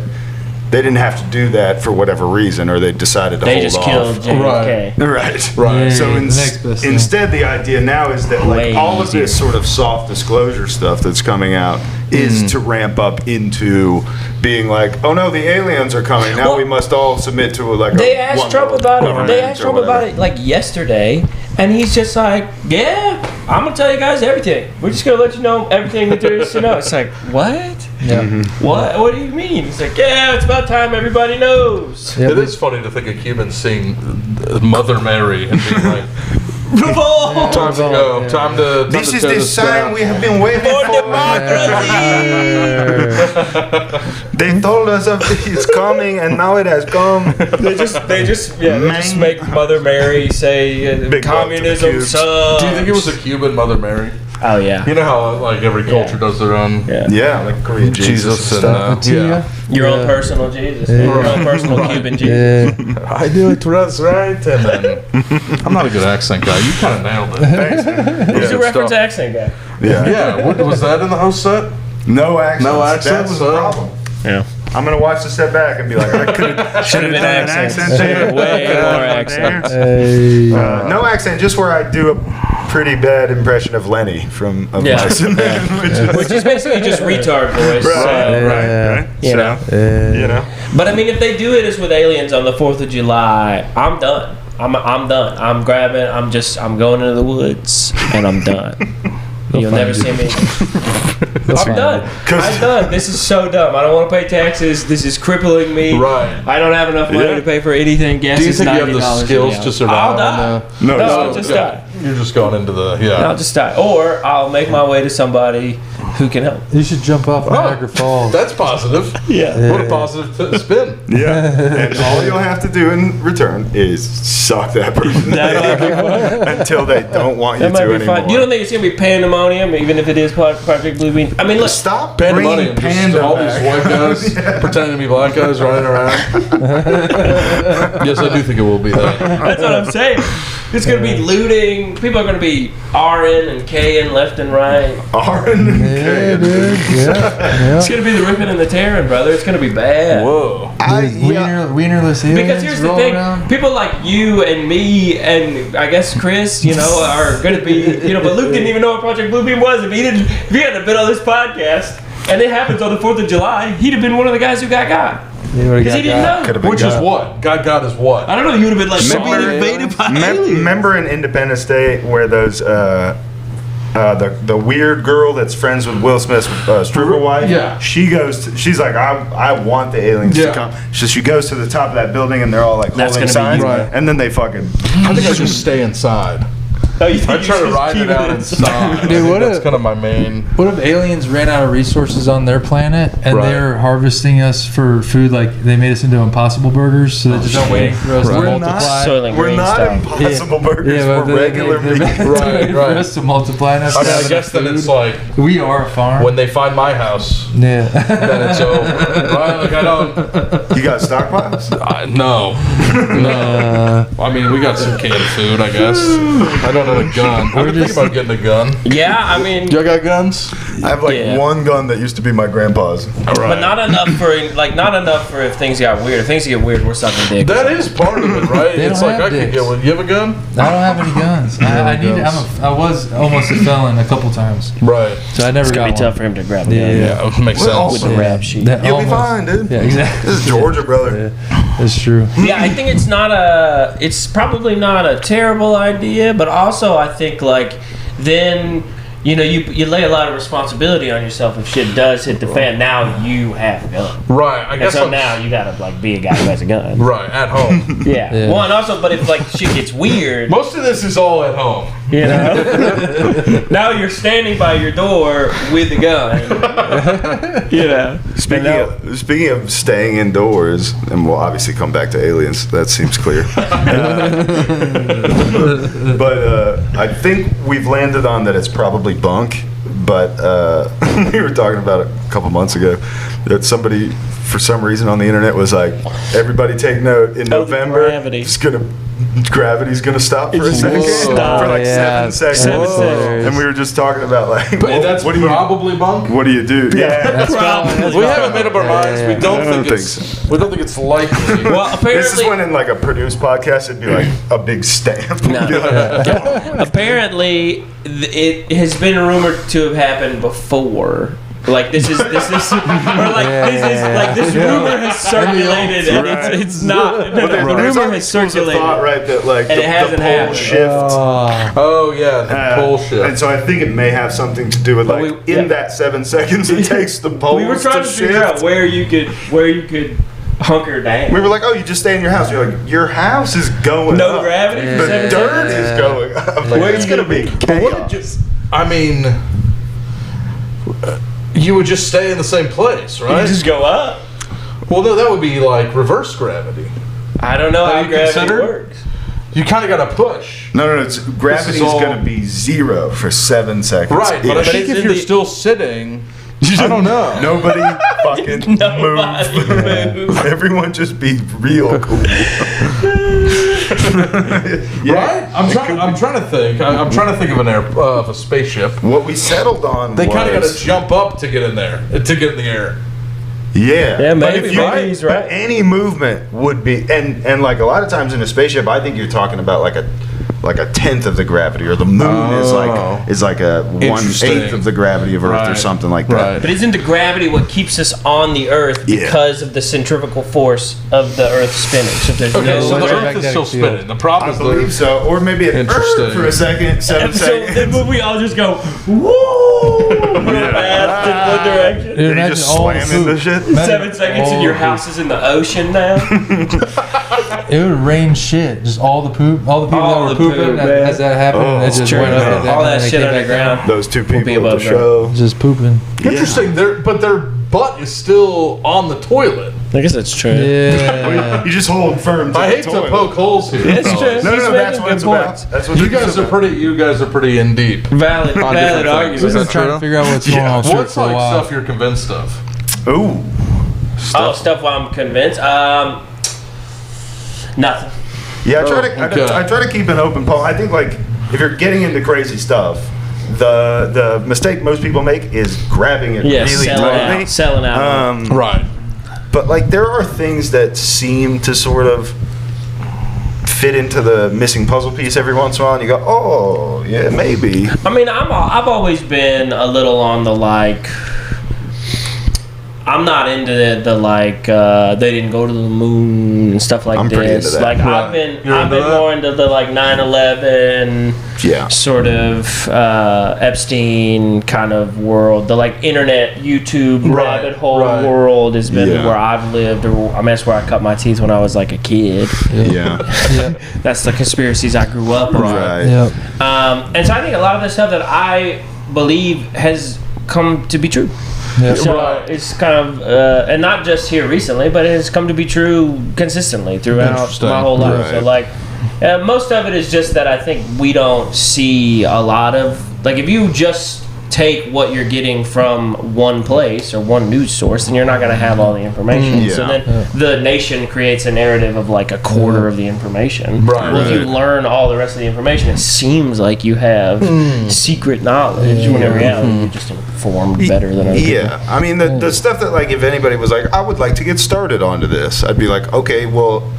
they didn't have to do that for whatever reason, or they decided to They hold just off. killed JFK. Right. Right. So the next best thing. instead, the idea now is that like Way all of easier. this sort of soft disclosure stuff that's coming out is to ramp up into being like, oh no, the aliens are coming. Now Well, we must all submit to like They a asked one Trump world about it. government They asked or Trump about whatever. it like yesterday, and he's just like, "Yeah, I'm gonna tell you guys everything. We're just gonna let you know everything that there is to know." It's like, what? Yeah. What? What do you mean? He's like, "Yeah, it's about time everybody knows." Yeah, It is funny to think of Cubans seeing Mother Mary and being like, Revolt time to go. Time to. This is tear the sign down. we have been waiting for for. democracy. They told us it's coming, and now it has come. They just make Mother Mary say Big love to the communism Cubes. sucks. Do you think it was a Cuban Mother Mary? Oh yeah. You know how like every culture does their own Yeah, like Korean Jesus and stuff. yeah. Your own personal Jesus. Your own personal Cuban Jesus. Yeah. I do it that's right, and then I'm not a good accent guy. You kind of nailed it. Thanks, man. Who's Yeah. your reference accent guy? Yeah. Yeah, what, was that in the host set? No accents. No That accents, was the huh? problem. Yeah. I'm gonna watch the set back and be like, I could have Should have been done an accents. accent there. Way more There. accents. Hey. No accent, just where I do a pretty bad impression of Lenny from Of Yeah. Mice and Men, which is Which is basically just retard voice. right, so, right. You know. You know. But I mean, if they do it as with aliens on the 4th of July, I'm done. I'm done. I'm grabbing. I'm going into the woods and I'm done. You'll never see me. I'm done. I'm done. This is so dumb. I don't want to pay taxes. This is crippling me. Right. I don't have enough money to pay for anything. Gas Do you is think you have $90 the an skills hour. to survive? I'll die. No, No, I'll just die. You're just going into the I'll just die. Or I'll make my way to somebody who can help. You should jump off Niagara Falls. That's positive. Yeah. What a positive spin. Yeah. And all you'll have to do in return is suck that person until they don't want you That might to be anymore. fine. You don't think it's gonna be pandemonium, even if it is Project Bluebeam? I mean, look. Stop Pandemonium. bringing Just Panda all back. these white guys pretending to be black guys running around. Yes, I do think it will be that. That's what I'm saying. It's gonna be looting. People are gonna be R'ing and K'ing left and right. Aaron and Yeah, Kay. dude. Yeah. It's gonna be the ripping and the tearing, brother. It's gonna be bad. Whoa. Wienerless aliens Because here's the roll thing, around. people like you and me and I guess Chris, you know, are gonna be, you know, but Luke didn't even know what Project Bluebeam was. If he hadn't been on this podcast, and it happens on the 4th of July, he'd have been one of the guys who got. Because he didn't know. Could've been Which is God. what? God is what? I don't know. He would have been like, Remember- being invaded by aliens. Remember in Independence Day where those the weird girl that's friends with Will Smith's stripper wife. Yeah. She's like, I want the aliens to come. So she goes to the top of that building and they're all like That's holding gonna be signs, right. and then they fucking. I think I just stay inside. Oh, you think I you try to just ride keep it out inside. Dude, what That's if- kind of my main. What if aliens ran out of resources on their planet and Right. they're harvesting us for food? Like they made us into Impossible Burgers, so they're just waiting for us to We're multiply. Soylent We're Green not style. Impossible Burgers. but We're regular they're meat. waiting Right, for right. us to multiply enough. I to mean, have I guess enough then it's food. like We are a farm. when they find my house, Yeah. then it's over. Right? Like I don't. You got stockpiles? No. I mean, we got some canned food, I guess. I don't have a gun. I've been thinking about getting a gun. Yeah, I mean, Y'all got guns? I have like Yeah. one gun that used to be my grandpa's. All right. but not enough for if things got weird. If things get weird, we're sucking dick. That is part of it, right? They It's don't like have I could dicks. get one. You have a gun? I don't have any guns. I was almost a felon a couple times, Right. so I never It's gonna got be one. tough for him to grab a gun. Yeah, it makes Well, sense. With the rap sheet. That You'll be almost- fine, dude. Yeah, exactly. This is Georgia, brother. That's true. Yeah, I think it's probably not a terrible idea, but also I think like then you lay a lot of responsibility on yourself if shit does hit the fan. Now you have a gun, Right. I and guess so I'm now you gotta like be a guy who has a gun. right at home. Yeah. Yeah. One also, but if like shit gets weird, Most of this is all at home. you know, now you're standing by your door with a gun. You know. Speaking of staying indoors, and we'll obviously come back to aliens. That seems clear. But I think we've landed on that it's probably bunk. But we were talking about it a couple months ago that somebody, for some reason on the internet, was like, "Everybody take note. In November, gravity's gonna stop for a second, stop. for like Yeah. 7 seconds." 7 seconds. And we were just talking about like, But well, that's what do you probably bunk. what do you do? Yeah. We haven't made up our minds. We don't I don't think think it's. We don't think it's likely. Well, apparently, This is when in like a produced podcast it'd be like a big stamp. No. Be like, apparently, it has been rumored to have happened before. Like this is or like this rumor has circulated and it's not. No, the There's rumor always has schools of circulated. thought, right? That like And the it hasn't pole happened. shift. Oh yeah, the bullshit. And so I think it may have something to do with like we- in yeah. that 7 seconds it takes the poles We were trying to shift. figure out where you could hunker down. We were like, oh, you just stay in your house. You're like, your house is going No up. gravity for The 7 dirt seconds? is going up. Like, Where it's you gonna be gonna chaos. I mean, you would just stay in the same place, You right? just go up. Well, no, that would be like reverse gravity. I don't know how Have you gravity considered? works. You kind of got to push. No, it's gravity is all- going to be 0 for 7 seconds. Right, but I think it's if in you're the- still sitting, I don't know. Nobody fucking Nobody move. Everyone just be real cool. Right? I'm trying to think. I'm trying to think of a spaceship. What we settled on They kind of got was- to jump up to get in there, to get in the air. Yeah. Yeah, But maybe, if you- maybe he's right. But any movement would be, and like a lot of times in a spaceship, I think you're talking about like a 1/10 of the gravity, or the moon is like a 1/8 of the gravity of Earth, or Right. something like that. Right. But isn't the gravity what keeps us on the Earth Yeah. because of the centrifugal force of the Earth spinning? So if there's Okay, no so the Earth is electromagnetic still field. spinning. The problem I is believe the so, or maybe it Interesting. for a second, 7 so seconds. then we all just go woo fast in one direction. Dude, Then you imagine just all the slam into food. shit. Imagine 7 seconds and all your the house is in the ocean now. It would rain shit. Just all the poop. All the people All that the were pooping poop, man. as that happened. Oh, it it's just true. went up and down, All that and they shit came back underground. down. Those two be people at above the ground. show. Just pooping. interesting. But their butt is still on the toilet. I guess that's true. Yeah. You just hold firm to I the hate to toilet. poke holes here. It's fellas. true. No, He's that's making what good it's about. points. That's what You this is guys are about. pretty in deep. Valid On valid different argument. things. We've been Is that trying true? to figure out what's going on with What's for a like while. stuff you're convinced of? Ooh. Oh, stuff I'm convinced. Nothing. Yeah, okay. I try to keep an open poll. I think like if you're getting into crazy stuff, the mistake most people make is grabbing it Yeah, really tightly. selling out. Right. But like there are things that seem to sort of fit into the missing puzzle piece every once in a while, and you go, oh yeah, maybe. I mean, I've always been a little on the like. I'm not into the like they didn't go to the moon and stuff like I'm pretty this. into that. Like I've been more into the like 9/11 sort of Epstein kind of world. The like internet YouTube rabbit hole world has been where I've lived. Or, I mean, that's where I cut my teeth when I was like a kid. That's the conspiracies I grew up on. And so I think a lot of the stuff that I believe has come to be true. So it's kind of, and not just here recently, but it has come to be true consistently throughout my whole life. So like, most of it is just that I think we don't see a lot of, like if you just take what you're getting from one place or one news source, then you're not going to have all the information. So then the nation creates a narrative of like a quarter of the information. Well, if you learn all the rest of the information, it seems like you have secret knowledge when in reality you're just informed better than other people. I mean, the stuff that like if anybody was like, I would like to get started onto this, I'd be like, okay, well,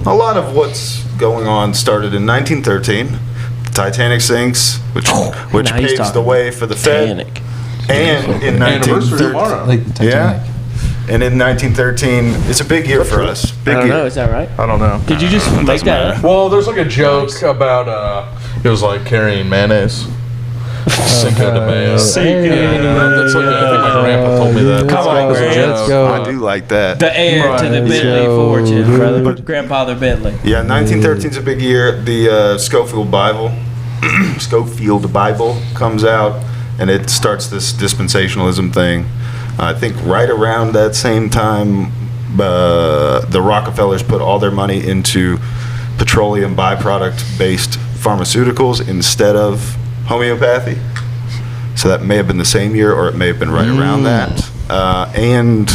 a lot of what's going on started in 1913. Titanic sinks, which paves the way for the Fed. And in 1913, and in 1913, it's a big year for us. I don't know, is that right? I don't know. Did you just make that up? Well, there's like a joke about it was like carrying mayonnaise. Cinco de Mayo. That's like, I think my grandpa told me that. Come on, let's go. I do like that. The heir to the Bentley fortune, brother. Grandfather Bentley. Yeah, 1913 is a big year. The Schofield Bible comes out, and it starts this dispensationalism thing. I think right around that same time, the Rockefellers put all their money into petroleum byproduct-based pharmaceuticals instead of homeopathy. So that may have been the same year, or it may have been right around that. And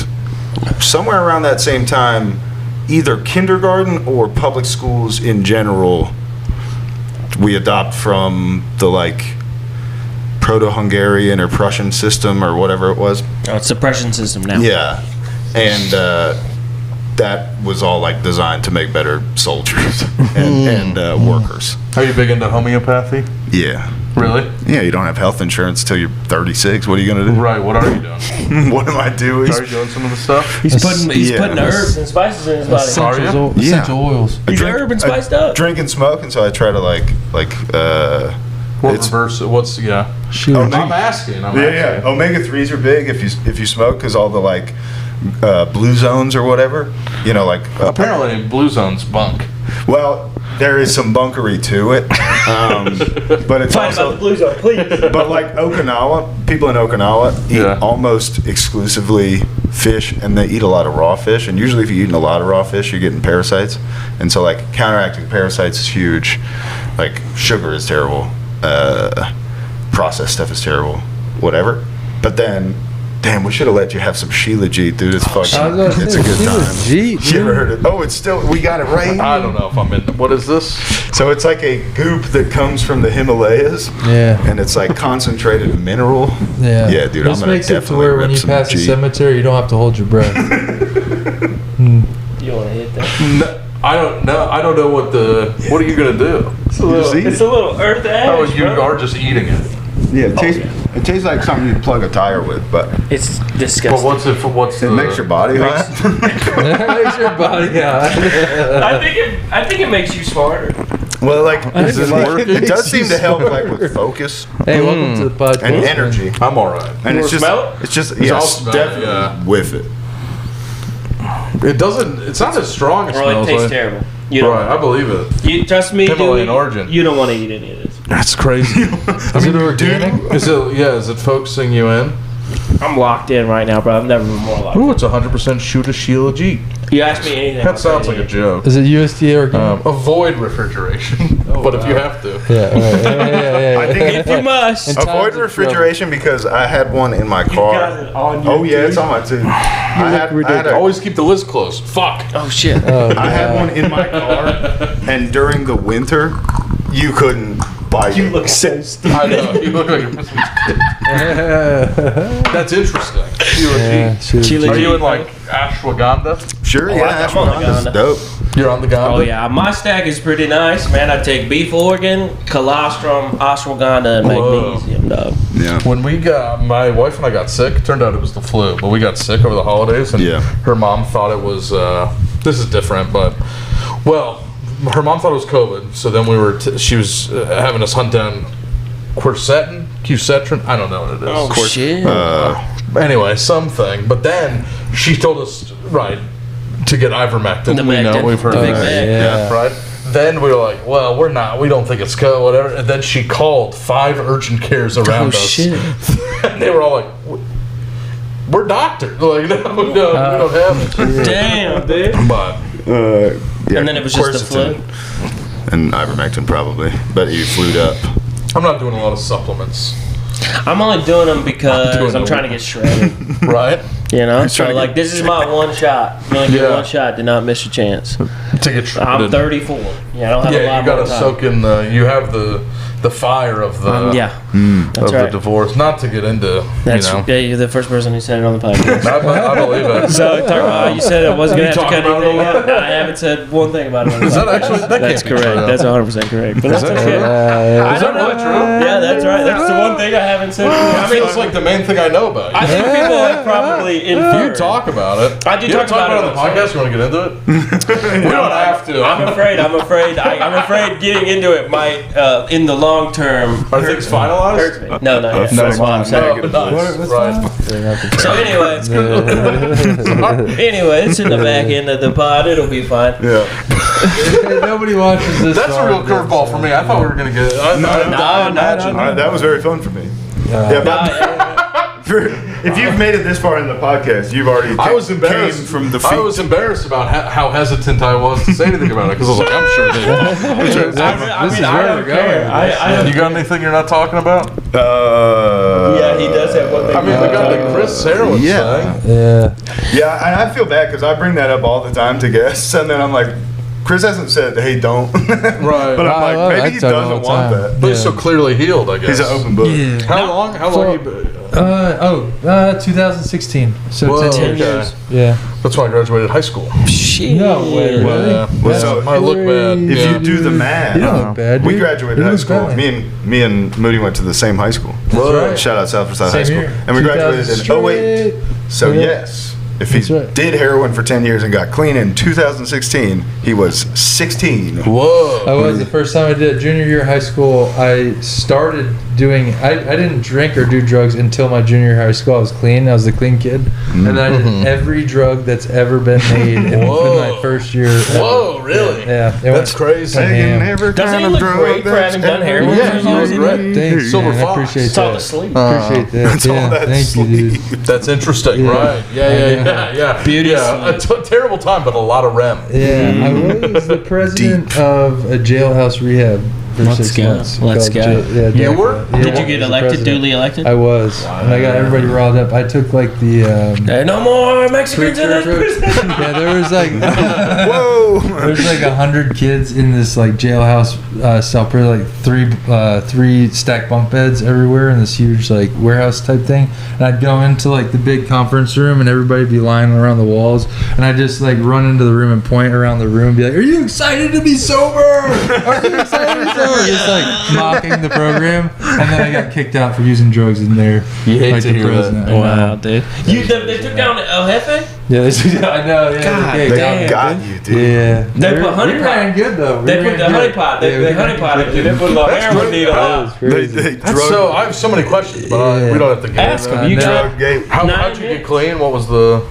somewhere around that same time, either kindergarten or public schools in general, we adopt from the like Proto-Hungarian or Prussian system or whatever it was. Oh, it's the Prussian system now. Yeah, and that was all like designed to make better soldiers and workers. Are you big into homeopathy? Yeah. Really? Yeah, you don't have health insurance till you're 36. What are you gonna do? Right. What are you doing? What am I doing? Are you doing some of the stuff? He's putting the herbs and spices in his body. Essential oils. He's herb and spiced up. Drink and smoke, and so I try to What reverse? What's Shoot. I'm asking. Yeah. Omega 3s are big if you smoke, because all the like blue zones or whatever. You know, like apparently blue zone's bunk. Well, there is some bunkery to it, but it's Talk also about the blue zone, please. But like Okinawa, people in Okinawa eat almost exclusively fish, and they eat a lot of raw fish. And usually, if you're eating a lot of raw fish, you're getting parasites. And so, like counteracting parasites is huge. Like sugar is terrible, processed stuff is terrible, whatever. But then, damn, we should have let you have some Shilajit, dude. It's fucking, it's a good time. You ever heard it? Oh, it's still, we got it right here. I don't know if I'm in. What is this? So it's like a goop that comes from the Himalayas. Yeah. And it's like concentrated mineral. Yeah. Yeah, dude. This I'm gonna makes it to definitely where when rip you some pass the G. cemetery, you don't have to hold your breath. You want to hit that? No, I don't know. I don't know what are you gonna do? It's a little earth ash. Oh, you are just eating it. Yeah, it tastes like something you'd plug a tire with, but It's disgusting. But what's it makes your body hot. It makes your body hot. I think it makes you smarter. Well, like it does makes seem you to help like smarter. with focus Hey, welcome to the podcast. and energy. I'm all right. And it's just smell it? it's just I'll yes, smell it, definitely yeah. with it. It doesn't. It's not as strong as Or it smells tastes like. terrible. You don't Right, I believe it. You trust me, Himalayan dude, origin. You don't want to eat any of this. That's crazy. Is it organic? Is it focusing you in? I'm locked in right now, bro. I've never been more locked Ooh, it's 100% shoot a Shilajit. in. You ask me anything. That I'll sounds say like a anything. joke. Is it USDA organic? Avoid refrigeration, but if you have to. Yeah, right. Yeah. I think If you must. And avoid times of refrigeration because I had one in my car. got it on your Oh yeah, it's tooth? on my tooth. I had Always keep the lid closed. Fuck. Oh shit. I had one in my car, and during the winter, you couldn't bite You it. look so stupid. I know. You look like That's interesting. Shilajit. Chile. Are you in like ashwagandha? Sure, I yeah, like ashwagandha's ashwagandha. dope. You're on the gauntlet? Oh yeah, my stack is pretty nice, man. I take beef organ, colostrum, ashwagandha, and Whoa. magnesium, dog. Yeah. When my wife and I got sick, it turned out it was the flu, but we got sick over the holidays, and Yeah. her mom thought it was, this is different, but, well, her mom thought it was COVID, so then she was having us hunt down quercetin, I don't know what it is. Oh shit. Anyway, something, but then she told us, right, to get ivermectin. The We know, Mectin, we've heard the of big that. Mec. Yeah. Right? Then we were like, well, we don't think it's COVID, whatever. And then she called 5 urgent cares around us. shit. And they were all like, we're doctors. Like, no, we don't have it. Damn, dude. But, Yeah, And then it was just the flu. quercetin and ivermectin probably, but you flued up. I'm not doing a lot of supplements. I'm only doing them because I'm trying to get shredded. Right? You know, trying so to like this is my one shot. You only get Yeah. one shot. Do not miss your chance. To get shredded. I'm 34. Yeah, I don't have a Yeah, lot you gotta more time. soak in you have the fire of the Yeah, that's of the right. divorce. Not to get into, That's you know. yeah. You're the first person who said it on the podcast. I believe it. So you said I wasn't gonna You have to talking cut about it a anything lot? out. No, I haven't said one thing about it. On the Is that podcast. actually? That That's can't be correct. true. That's 100% correct. But that's okay. Yeah. Is that really true? Yeah, that's right. That's the one thing I haven't said. I mean, it's like the main thing I know about you. I think people have probably You inferred. talk about it. I do you talk ever talk about it on the on the podcast. You want to get into it? We don't have to. I'm afraid getting into it might, in the long term, Are things hurt finalized? me. No, not yet. No, That's why I'm saying. No, nice. Right. So anyway, it's in the back end of the pod. It'll be fine. Yeah. Nobody watches this. That's a real curveball for me. I thought we were gonna get. That was very fun for me. Yeah, but if you've made it this far in the podcast, you've already I was embarrassed came from the feet. I was embarrassed about how hesitant I was to say anything about it because I was like, I'm sure they. This is where we're going. You got anything you're not talking about? Yeah, he does have one thing. I mean, we got the Chris Sarowitz Yeah. thing. Yeah. Yeah, and I feel bad because I bring that up all the time to guests, and then I'm like, Chris hasn't said, "Hey, don't." Right. But I'm I like, love maybe it. he I tell him all doesn't the want time. that. But he's so clearly healed, I guess. He's an open book. Yeah. How long? How long? You been? 2016. So Whoa, 10 okay. years. Yeah. That's when I graduated high school. Shit. No way, really? Yeah. Well, so I look bad. if Yeah. you do the math, You don't look bad, we dude. graduated You high look school. bad. Me and Moody went to the same high school. Whoa. right. Shout out Southside High Same School, year. and we graduated 2000 in 08. So Yeah. yes, if he That's right. did heroin for 10 years and got clean in 2016, he was 16. Whoa. I was the first time I did it. Junior year of high school. I started doing. I didn't drink or do drugs until my junior year of high school. I was clean. I was the clean kid, and then I did every drug that's ever been made in my first year. Whoa, really? Yeah, it That's went crazy. Damn. Every Doesn't kind he of look drug great for that's having done ever heroin? been Yeah, he was made. great. Thanks, Silver man. I Fox. appreciate It's all that. the sleep. Appreciate that. That's all Yeah, that thank you, dude. sleep. That's interesting, Yeah. right? Yeah. Beauty Yeah, terrible time, but a lot of REM. Yeah, I was the president of a jailhouse rehab for Let's 6 go. months. Let's called go. Yeah, You were? Yeah, Did you get I was the elected, president. duly elected? I was, and I got everybody riled up. I took like the. No more Mexicans in this prison. Yeah, there was like Whoa! there's like 100 kids in this like jailhouse cell, probably like three stacked bunk beds everywhere in this huge like warehouse type thing. And I'd go into like the big conference room, and everybody'd be lying around the walls, and I'd just like run into the room and point around the room, and be like, "Are you excited to be sober? Are you excited to be sober?" Just like mocking the program, and then I got kicked out for using drugs in there. You hate like to the hear that. president. I know. Wow, dude. They took down El Jefe? Yeah, I know. Yeah, God they They damn. got you, dude. Yeah. They put honey we pot. ran good though. They put the honey pot. They honey pot it. They put a little heroin needle out. They That's drug so. I have so many questions, but Yeah. we don't have to get Ask into him. that. You no. tried. drug gate. How'd you get clean? What was the?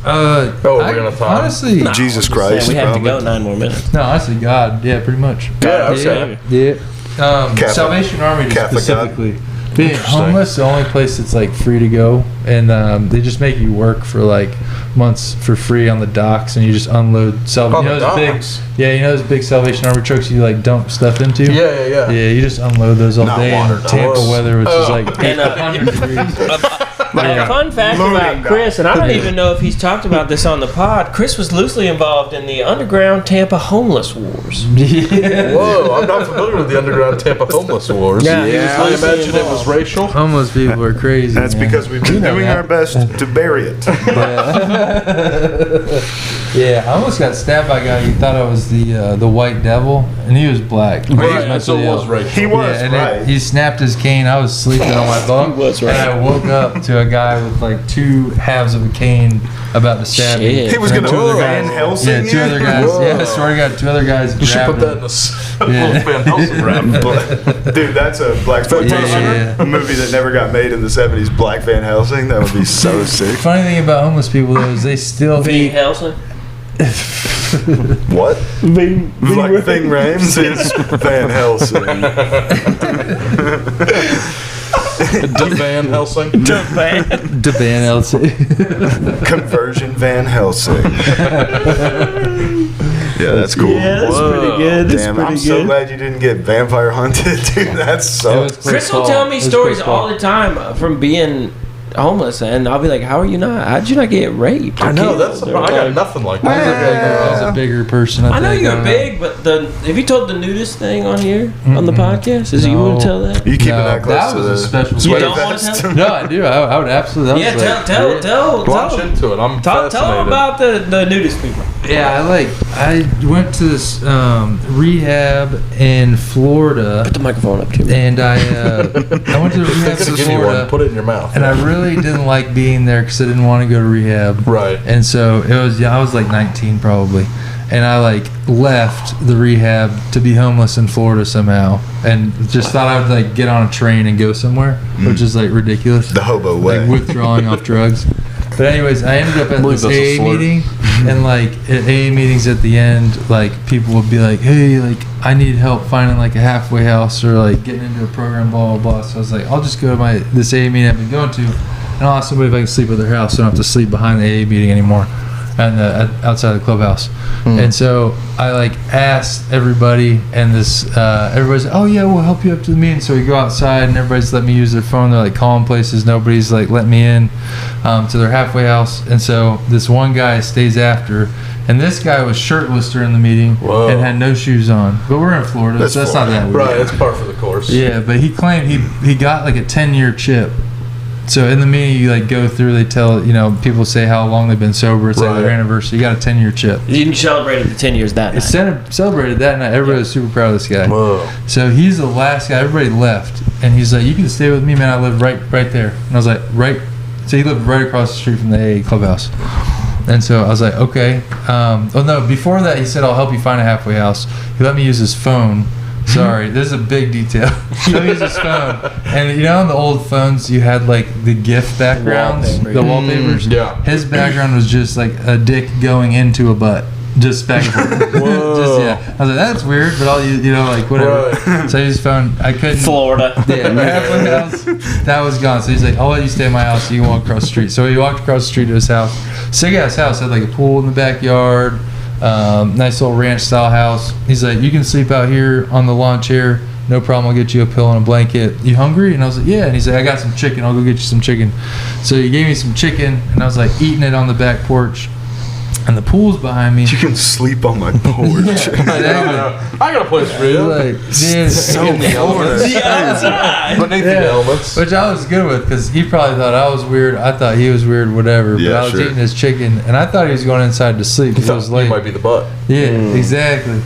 Oh, we're gonna talk. Honestly, Jesus Yeah, Christ. we have to probably. go 9 more minutes. no, honestly, God, yeah, pretty much. Yeah, Yeah. okay. Yeah. Catholic- Salvation Army Catholic specifically. Being Interesting. homeless, the only place that's like free to go, and they just make you work for like months for free on the docks, and you just unload On you know the those big, docks? yeah, you know those big Salvation Army trucks you like dump stuff into. Yeah. Yeah, you just unload those all Not day water in Tampa docks. weather, which is like And, 100 degrees. Fun fact Loading about dock. Chris, and I don't even know if he's talked about this on the pod. Chris was loosely involved in the underground Tampa homeless wars. Whoa, I'm not familiar with the underground Tampa homeless wars. Yeah, he was I loosely imagine it was involved. racial. Homeless people are crazy. That's man. because we've been You know doing that. our best to bury it. Yeah, I almost got stabbed by a guy. He thought I was the white devil, and he was black. He Right, so it was ill. racial. He was, Yeah, and right. he snapped his cane. I was sleeping on my bunk, He was right. and I woke up to a guy with like two halves of a cane about to stab me. Shit. He was And going to two other Van guys- Helsing Yeah, two you? other guys. Whoa. Yeah, I swear to God, two other guys You should grabbed put that him. in a Yeah. Van Helsing rap. Dude, that's a black Yeah. a movie that never got made in the 70s, Black Van Helsing. That would be so sick. Funny thing about homeless people though is they still Van eat. Helsing? What? Like Ving Rhames is Van Helsing. Van Helsing. The Van Helsing. Conversion Van Helsing. Yeah, that's cool. Yeah, that's Whoa. pretty good. That's Damn, pretty I'm good. so glad you didn't get vampire hunted, dude. That It sucks. was close Chris will call. tell me It was stories close call. all the time from being homeless, and I'll be like, "How are you not? How'd you not get raped?" or I know, killed?" that's the Or I got like- nothing like I was, that. I was a bigger person. I know think. you're don't big, but have you told the nudist thing on here on the podcast? Is it you No. want to tell that? You keeping No, that close that to was the a special. You sweater don't want to vest? tell? No, I do. I would absolutely. Yeah, that was like- tell Launch into it. I'm Tell them fascinated. about the nudist people. Yeah, I went to this rehab in Florida, Put the microphone up to me. and I went to the If they're rehab gonna in give you one, Florida, put it in your mouth. and I really didn't like being there because I didn't want to go to rehab. Right. And so it was. I was like 19 probably, and I like left the rehab to be homeless in Florida somehow, and just thought I would like get on a train and go somewhere, which is like ridiculous. The hobo way. Like withdrawing off drugs. But anyways, I ended up at believe this that's a AA slur. meeting, and like at AA meetings at the end, like people would be like, "Hey, like I need help finding like a halfway house or like getting into a program, blah blah blah." So I was like, "I'll just go to this AA meeting I've been going to, and I'll ask somebody if I can sleep at their house, so I don't have to sleep behind the AA meeting anymore, and outside the clubhouse." And so I like asked everybody, and this everybody's like, "Oh yeah, we'll help you up to the meeting." So we go outside, and everybody's letting me use their phone. They're like calling places. Nobody's like letting me in to their halfway house. And so this one guy stays after, and this guy was shirtless during the meeting Whoa. and had no shoes on. But we're in Florida, That's so that's Florida. not that weird. Right, it's par for the course. Yeah, but he claimed he got like a 10-year chip. So in the meeting, you like go through. They tell people say how long they've been sober. It's like their Right. anniversary. You got a 10-year chip. You celebrated the 10 years that night. Celebrated that night. Everybody was super proud of this guy. Whoa. So he's the last guy. Everybody left, and he's like, "You can stay with me, man. I live right there." And I was like, "Right." So he lived right across the street from the AA clubhouse. And so I was like, "Okay." Oh no! Before that, he said, "I'll help you find a halfway house." He let me use his phone. Sorry, this is a big detail. He let me use his phone, and on the old phones, you had like the GIF backgrounds, Wallpaper. the wallpapers. Yeah. His background was just like a dick going into a butt. Just back and forth. Whoa. Just, yeah. I was like, that's weird, but I'll use, like whatever. Right. So I just found I couldn't. Florida. Yeah, my halfway house, that was gone. So he's like, I'll let you stay at my house. So you can walk across the street. So he walked across the street to his house. Sick ass house. Had like a pool in the backyard. Nice little ranch style house. He's like, you can sleep out here on the lawn chair. No problem. I'll get you a pillow and a blanket. You hungry? And I was like, yeah. And he's like, I got some chicken. I'll go get you some chicken. So he gave me some chicken, and I was like eating it on the back porch. And the pool's behind me. You can sleep on my porch. Exactly. I got a place for you. Like, dude, So In the elements. The outside. Beneath the elements. which I was good with because he probably thought I was weird. I thought he was weird, whatever. But Yeah, I was sure. eating his chicken, and I thought he was going inside to sleep because it was You late. might be the butt. Yeah, exactly.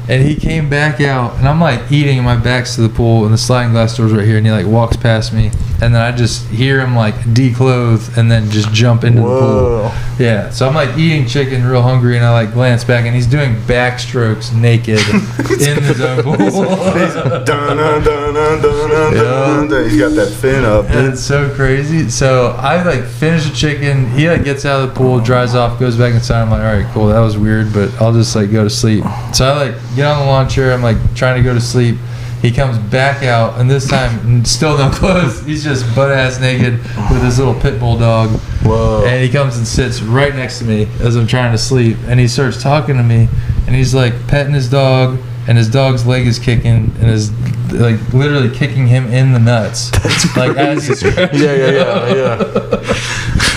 And he came back out, and I'm like eating, and my back's to the pool, and the sliding glass door's right here, and he like walks past me, and then I just hear him like declothe, and then just jump into the Whoa. pool. Yeah, so I'm like eating chicken, real hungry, and I like glance back, and he's doing backstrokes naked in his own pool. Dun, dun, dun, dun, dun, dun, dun. He's got that fin up. And it's so crazy. So I like finish the chicken. He like gets out of the pool, dries off, goes back inside. I'm like, all right, cool. That was weird, but I'll just like go to sleep. So I like get on the lawn chair. I'm like trying to go to sleep. He comes back out, and this time still no clothes. He's just butt ass naked with his little pit bull dog. Whoa. And he comes and sits right next to me as I'm trying to sleep. And he starts talking to me, and he's like petting his dog, and his dog's leg is kicking and is like literally kicking him in the nuts. Like as he's Yeah.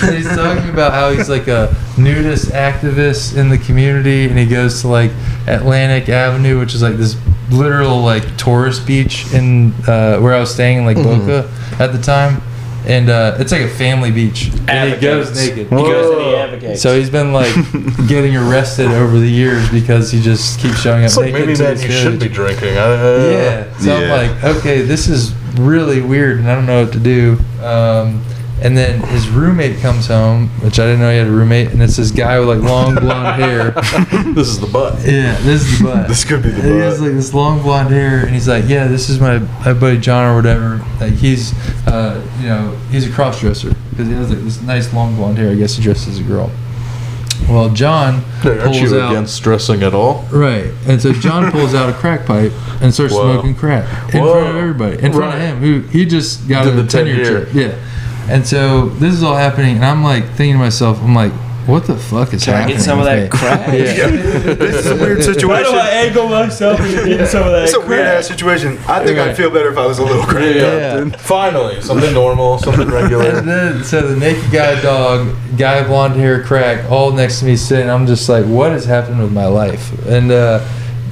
And he's talking about how he's like a nudist activist in the community, and he goes to like Atlantic Avenue, which is like this literal like tourist beach in where I was staying in like Boca at the time. And it's like a family beach. And he goes naked. He goes and he advocates. So he's been like getting arrested over the years because he just keeps showing up It's like naked. maybe to man, his you village. should be drinking. Yeah. So I'm like, okay, this is really weird, and I don't know what to do. And then his roommate comes home, which I didn't know he had a roommate, and it's this guy with like long blonde hair. This is the butt. Yeah, this is the butt. This could be the And he has butt. like this long blonde hair, and he's like, yeah, this is my buddy John or whatever. Like he's, he's a cross dresser because he has like this nice long blonde hair. I guess he dresses as a girl. Well, John Aren't pulls you out. against dressing at all? Right, and so John pulls out a crack pipe and starts Whoa. smoking crack in Whoa. front of everybody, in front of Right. him, who he just got Did a the 10-year. 10-year trip. Yeah, and so this is all happening, and I'm like thinking to myself, I'm like, what the fuck is Can I happening? get some of with that me? crack? Yeah. This is a weird Why situation. do I angle myself into getting some of that It's a crack? weird ass situation. I think Right. I'd feel better if I was a little cracked up. Yeah. Dude. Finally, something normal, something regular. And then, so the naked guy dog, guy blonde hair, crack, all next to me sitting. I'm just like, what has happened with my life?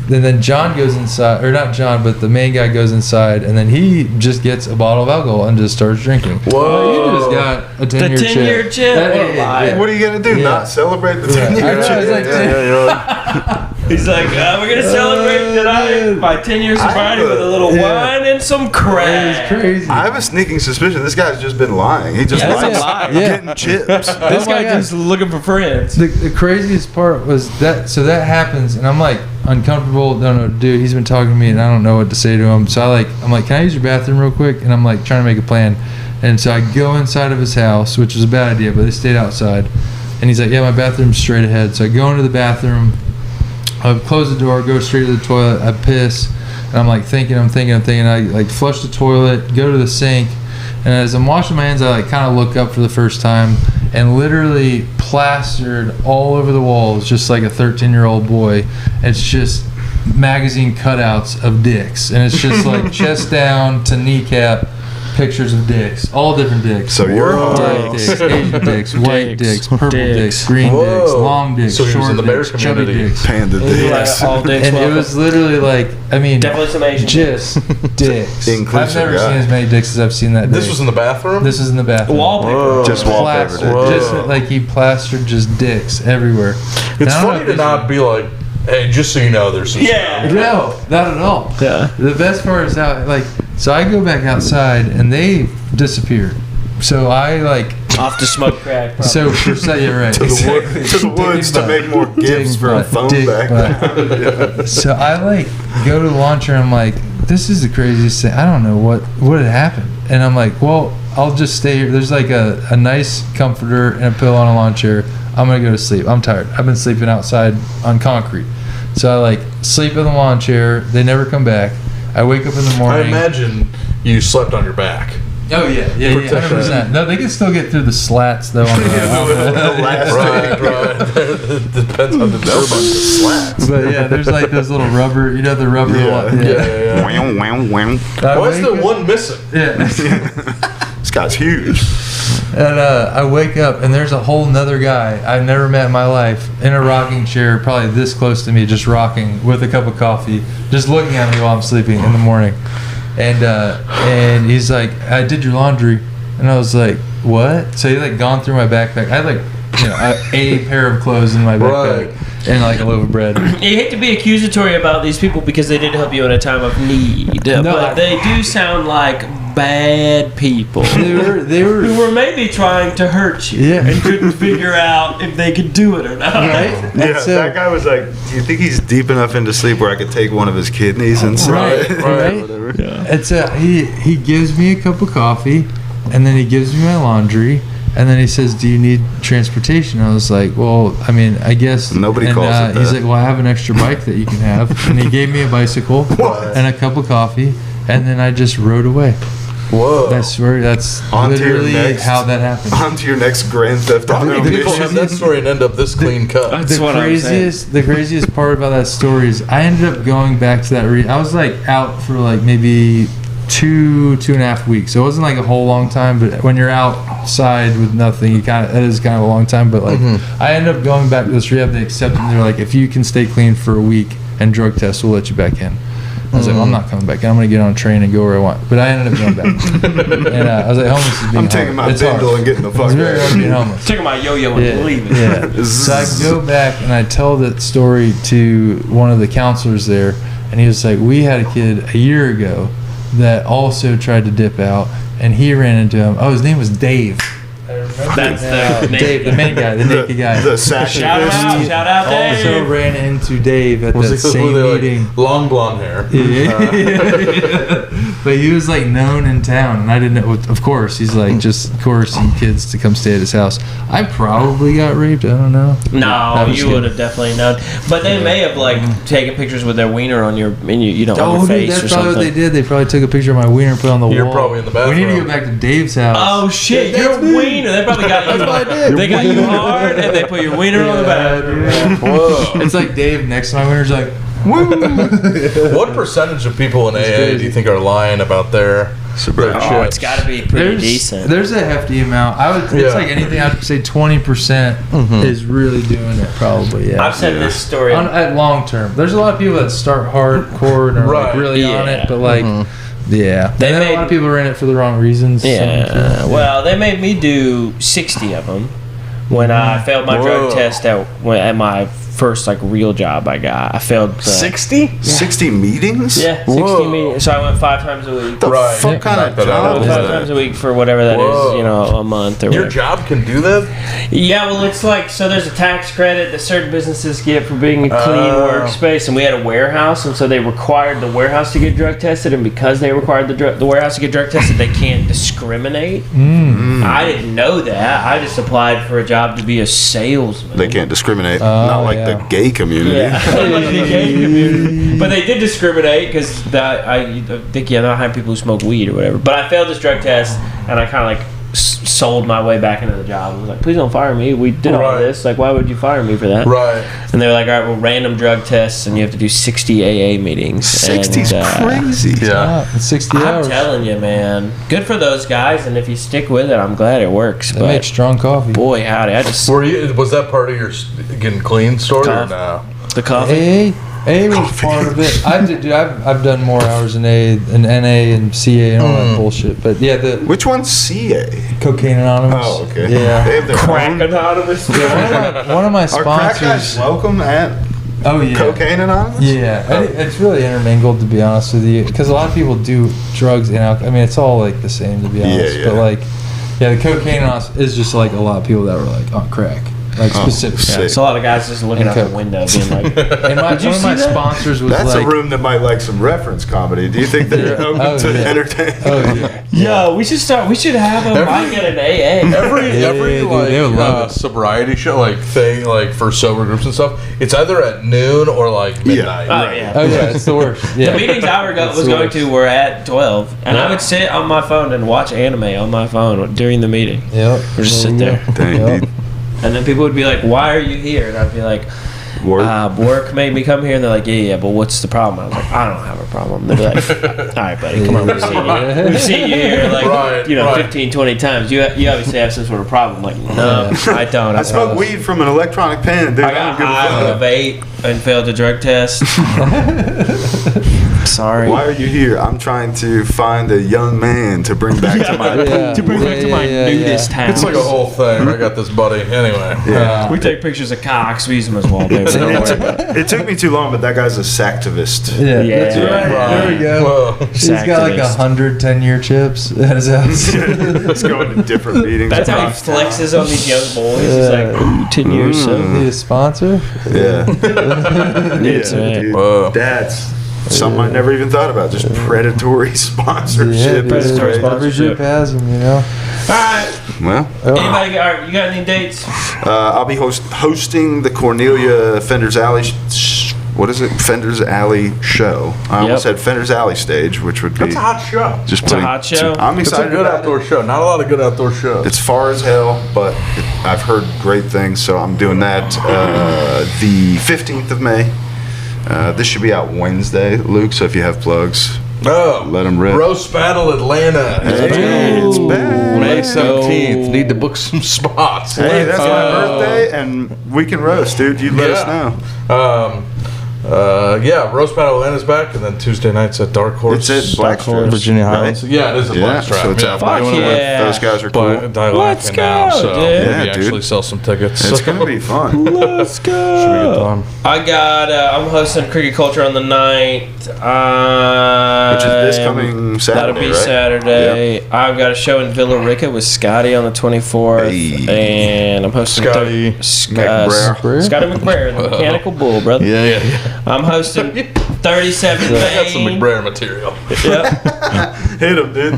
And then John goes inside, or not John, but the main guy goes inside, and then he just gets a bottle of alcohol and just starts drinking. Whoa. He just got a 10-year chip. 10-year chip? That- What a liar. What are you gonna do? Yeah. Not celebrate the Yeah. 10-year I know, chip? it's like, He's like, we're going to celebrate tonight my 10-year sobriety with a little wine and some It crack. was crazy. I have a sneaking suspicion this guy's just been lying. He just Yeah, likes that's a lie. getting chips. This Oh my guy God. just looking for friends. The craziest part was that, so that happens, and I'm like uncomfortable, don't know what to do. He's been talking to me, and I don't know what to say to him. So I'm like, can I use your bathroom real quick? And I'm like trying to make a plan. And so I go inside of his house, which was a bad idea, but they stayed outside. And he's like, yeah, my bathroom's straight ahead. So I go into the bathroom, I close the door, go straight to the toilet, I piss, and I'm like thinking, I like flush the toilet, go to the sink, and as I'm washing my hands, I like kind of look up for the first time, and literally plastered all over the walls, just like a 13-year-old boy. It's just magazine cutouts of dicks, and it's just like chest down to kneecap pictures of dicks, all different dicks. So you're Black dicks, Asian dicks, white dicks, purple dicks, green Whoa. dicks, long dicks, So he was short in the bear dicks, chubby community. dicks. Panda dicks. All dicks And it welcome. was literally like, I mean, Definitely some Asian just dicks. Inclusive I've never guy. seen as many dicks as I've seen that day. This was in the bathroom? This is in the bathroom. wallpaper. Just wallpapered Plastered, it. just like he plastered just dicks everywhere. And It's I don't know funny if to this- not be like, hey, just so you know, there's some Yeah. No, not at all. Yeah. The best part is how, like, so I go back outside and they disappeared. So I like, Off to smoke crack. Probably. so for say, yeah, right. To the woods to make more gifts for a phone back. So I like go to the lawn chair and I'm like, this is the craziest thing. I don't know what had happened. And I'm like, well, I'll just stay here. There's like a nice comforter and a pillow on a lawn chair. I'm gonna go to sleep. I'm tired. I've been sleeping outside on concrete. So I like sleep in the lawn chair. They never come back. I wake up in the I morning. imagine you slept on your back. Oh yeah, 100%. No, they can still get through the slats though. On the Right. Depends on the turbine. Slats. But yeah, there's like those little rubber. You know the rubber. Yeah. Wow, wow, wow. I Why is wake there up- one missing? Yeah. This guy's huge. And I wake up and there's a whole nother guy I've never met in my life in a rocking chair, probably this close to me, just rocking with a cup of coffee, just looking at me while I'm sleeping in the morning. And he's like, I did your laundry. And I was like, what? So he like gone through my backpack. I had like, a pair of clothes in my backpack and like a loaf of bread. You hate to be accusatory about these people because they did help you in a time of need, but they do sound like bad people They were who were maybe trying to hurt you Yeah. and couldn't figure out if they could do it or not. right. Yeah, And so- that guy was like, do you think he's deep enough into sleep where I could take one of his kidneys and Right, right. Whatever. And so he gives me a cup of coffee, and then he gives me my laundry, and then he says, "Do you need transportation?" I was like, "Well, I mean, I guess." Nobody and, calls it He's that. like, "Well, I have an extra bike that you can have," and he gave me a bicycle and a cup of coffee, and then I just rode away. Whoa. That's On to your literally next- how that happened. On to your next Grand Theft Auto People mission. have that story and end up this clean cut. That's what I'm saying. The craziest part about that story is I ended up going back to that. I was like out for like maybe 2.5 weeks. So it wasn't like a whole long time, but when you're outside with nothing, that is kind of a long time. But like I ended up going back to this rehab. They accepted me. They're like, if you can stay clean for a week and drug test, we'll let you back in. I was like, well, I'm not coming back in. I'm going to get on a train and go where I want. But I ended up going back. And I was like, homeless is being I'm taking my hard. It's hard. bindle and getting the fuck It's very hard out. being homeless. Taking my yo-yo and leaving. Yeah. So I go back and I tell that story to one of the counselors there, and he was like, we had a kid a year ago that also tried to dip out, and he ran into him. Oh, his name was Dave. That's the Dave, the main guy, the naked guy. The sack. Shout out, Also Dave. ran into Dave at that same meeting. Long blonde hair. But he was like known in town, and I didn't know. Of course, he's like just coercing kids to come stay at his house. I probably got raped. I don't know. No, you would have definitely known. But they may have like taken pictures with their wiener on your on your Oh, face dude, that's or probably something. what they did. They probably took a picture of my wiener and put it on the wall. You're probably in the bathroom. We need to go back to Dave's house. Oh shit, your wiener. They probably got you. They got you hard, and they put your wiener on the bathroom. Whoa. It's like Dave next to my wiener's like, What percentage of people in AA do you think are lying about their Oh, it's got to be pretty decent. There's a hefty amount. It's Yeah. like anything. I'd say 20% is really doing it. Probably, yeah. I've said this story. At long term, there's a lot of people that start hardcore and are like Right, really on yeah. it, but like, yeah, They and then a made- lot of people are in it for the wrong reasons. Yeah. Well, they made me do 60 of them when I failed my drug test at my first like real job I got. I failed 60? 60 meetings? Yeah, 60 meetings. So I went 5 times a week. The Right. fuck kind of Knock that out. job is 5 that? times a week for whatever that Whoa. is, a month or Your whatever. job can do that? Yeah, well, it's like, so there's a tax credit that certain businesses get for being a clean workspace, and we had a warehouse, and so they required the warehouse to get drug tested, and because they required the warehouse to get drug tested, they can't discriminate. I didn't know that. I just applied for a job to be a salesman. They can't discriminate. Not like the gay community. Yeah, like the gay community. But they did discriminate because I think not having people who smoke weed or whatever. But I failed this drug test, and I kind of like sold my way back into the job. I was like, please don't fire me. We did all Right. this. Like, why would you fire me for that? Right. And they were like, all right, well, random drug tests, and you have to do 60 AA meetings. 60's and, crazy. Yeah. It's 60 I'm hours. telling you, man. Good for those guys, and if you stick with it, I'm glad it works. They make But strong coffee. boy, howdy, I just Was that part of your getting clean story or Cough. no? the coffee. AA was part of it. I've done more hours in A and NA and CA and all that bullshit. But yeah, the Which one's CA? Cocaine Anonymous. Oh, okay. Yeah. They have their Crack own. Anonymous. One of my Are crack guys sponsors. welcome at Oh yeah. Cocaine Anonymous? Yeah, it's really intermingled to be honest with you, because a lot of people do drugs and alcohol. I mean, it's all like the same to be honest. Yeah. But like, the Cocaine Anonymous is just like a lot of people that were like on crack, like specifically. sick. It's a lot of guys just looking out the window, being like, And one of my sponsors was That's like, a room that might like some reference comedy. Do you think they're open to entertain? oh yeah. "Yo, we should have a mic at an AA." Every Yeah, dude, they would love it. sobriety show thing for sober groups and stuff, it's either at noon or like midnight. Oh yeah. Oh yeah, it's the worst. Yeah. The meetings I was going to were at 12, and I would sit on my phone and watch anime on my phone during the meeting. Yep. Or just sit there. Dang, Yep. dude. And then people would be like, "Why are you here?" And I'd be like, Work. "Work made me come here." And they're like, "Yeah, but what's the problem?" I was like, "I don't have a problem." They'd be like, "All right, buddy, come on, we've seen you here like Right, 15, 20 times. You obviously have some sort of problem." Like, no, I don't. I smoke weed from an electronic pen, dude. I I don't got give a high on a fuck. vape and failed the drug test. Sorry. Why are you here? I'm trying to find a young man to bring back to my Yeah. To bring back to my nudist house. It's like a whole thing. I got this buddy. Anyway. Yeah. We take pictures of cocks. We use them as wallpaper. Don't worry about it. It took me too long, but that guy's a sacktivist. Yeah, Yeah. that's right. There we go. Whoa. He's got like Sacktivist. 110-year chips at his house. He's going to different meetings. That's how he across town. flexes on these young boys. He's like, ooh, 10 years, so. Need a sponsor? Yeah. It's, dude. Whoa. That's something I never even thought about. Just predatory sponsorship. Yeah, is predatory crazy. Every group has them, you know. Alright. Well, Anybody got, you got any dates? I'll be hosting the Cornelia Fender's Alley what is it? Fender's Alley show. I almost said Fender's Alley stage, which would be. That's a hot show. Just It's a hot show. I'm It's a excited. good about outdoor show. Not a lot of good outdoor shows. It's far as hell, but I've heard great things, so I'm doing that the 15th of May. This should be out Wednesday, Luke. So if you have plugs, let them rip. Roast Battle Atlanta. Hey, it's back. May 17th. Need to book some spots. Hey, that's my birthday, and we can roast, dude. You let us know. Roast Battle Atlanta's back, and then Tuesday nights at Dark Horse. It's at Blackstrap, Virginia Highlands. right? Yeah, it is at Blackstrap. So it's out Fuck Blackstrap. yeah. Those guys are cool. Let's go, now, so dude. maybe Yeah, actually dude. sell some tickets. It's gonna be fun. Let's Should be a go. good time. I got. I'm hosting Cricket Culture on the 9th. Which is this coming Saturday, That'll be right? Saturday. I've got a show in Villa Rica with Scotty on the 24th, and I'm hosting Scotty McBrayer. Scotty McBrayer, the Mechanical Bull, brother. Yeah. I'm hosting 37 I got some Main. McBrayer material. Yep. Hit him, dude.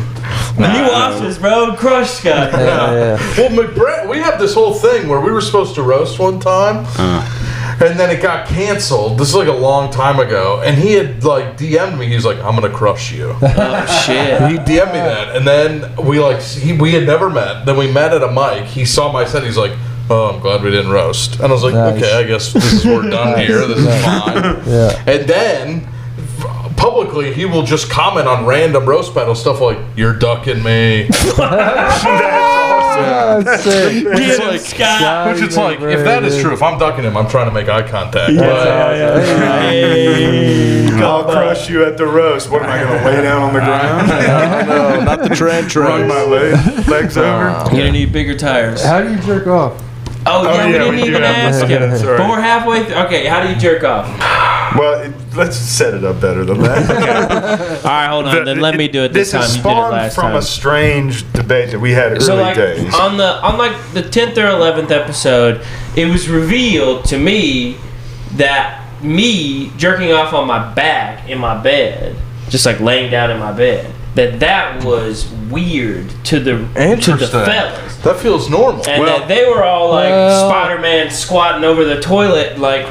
New office, bro. Crush Scotty. Well, McBrayer, we had this whole thing where we were supposed to roast one time. And then it got canceled. This is like a long time ago. And he had like DM'd me. He was like, I'm going to crush you. Oh shit. He DM'd me that. And then we had never met. Then we met at a mic. He saw my set. He's like, oh, I'm glad we didn't roast. And I was like, Nice. okay, I guess we're done here. This is fine. Yeah. And then publicly, he will just comment on random roast battle stuff like, you're ducking me. That's sick. Which is like, Scott. which it's like, if that is true, if I'm ducking him, I'm trying to make eye contact. I'll crush you at the roast. What am I going to lay down on the ground? No, not the trench Run my legs over? You're gonna need bigger tires. How do you jerk off? Oh yeah, we didn't we do even have to ask look you. at it, sorry. But we're halfway through. Okay, how do you jerk off? Well, let's set it up better than that. All right, hold on. Then let me do it this time. This is You did it spawned last from time. a strange debate that we had early So like days. on like the 10th or 11th episode, it was revealed to me that me jerking off on my back in my bed, just like laying down in my bed, that was weird to the fellas. That feels normal. And that they were all like Spider-Man squatting over the toilet, like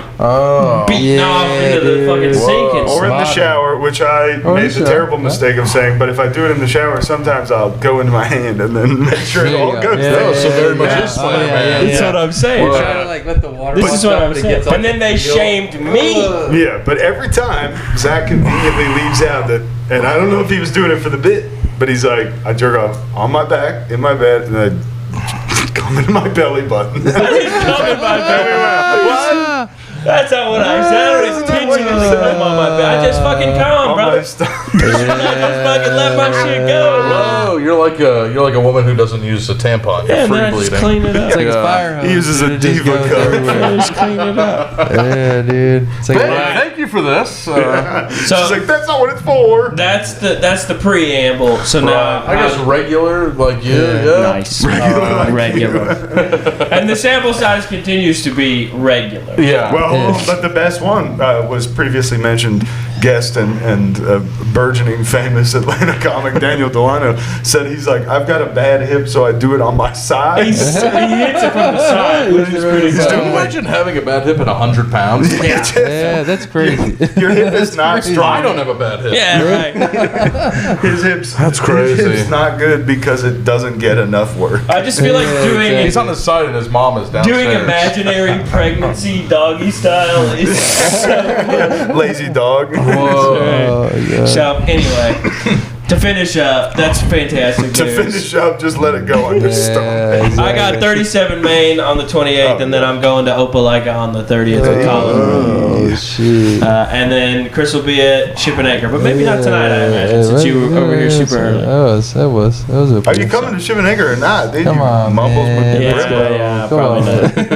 beating off into the fucking sink and Or in the Spotted. shower, which I made the terrible mistake of saying, but if I do it in the shower, sometimes I'll go into my hand and then make sure it There you all go. goes Yeah, down. So very much yeah. is Spider-Man. That's what I'm saying. Try to like let the water. This is what I'm saying. And then they shamed me. Yeah, but every time Zach conveniently leaves out that, and I don't know if he was doing it for the bit, but he's like, I jerk off on my back in my bed and I come into my belly button. What? That's not what I said. I don't intentionally come on my back. I just fucking come, On bro. my I just fucking let my shit go, bro. Oh, you're like a woman who doesn't use a tampon. You're Yeah, free man, just bleeding. clean it up. It's like a fire hose. He uses a It just diva goes cup. everywhere. Just clean it up. Yeah, dude. It's like Hey, thank you for this. She's So like, that's not what it's for. that's the preamble. So now I guess regular, like you. Yeah. nice, regular, and the sample size continues to be regular. Yeah. Well, but the best one was previously mentioned guest and burgeoning famous Atlanta comic Daniel Delano said he's like, I've got a bad hip, so I do it on my side. He hits it from the side, which is pretty He's good. doing like, Imagine having a bad hip at 100 pounds. Yeah, that's crazy. your hip is not strong. I don't have a bad hip. Yeah, right. His hips. That's crazy. His hip's not good because it doesn't get enough work. I just feel like doing He's on the side and his mom is downstairs. doing imaginary pregnancy doggy style is so good. Lazy dog. Oh, yeah. So anyway, to finish up, that's fantastic To news. finish up, just let it go on your stomach. I got 37 Main on the 28th, and then I'm going to Opelika on the 30th with Colin. Oh, shit. And then Chris will be at Ship and Anchor, but maybe not tonight, I imagine, since you were over here super early. That was a Are you coming to Ship and Anchor or not? Dude, Come you on, mumbles man. with the Yeah, breath. yeah, Come probably on.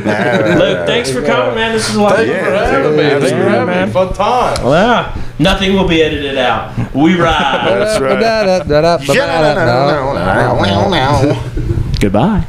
not. Luke, thanks for coming, man. This is a lot of Thank you fun. for having me. Thank you for having me. Fun time. Yeah. Nothing will be edited out. We ride. That's right. Goodbye.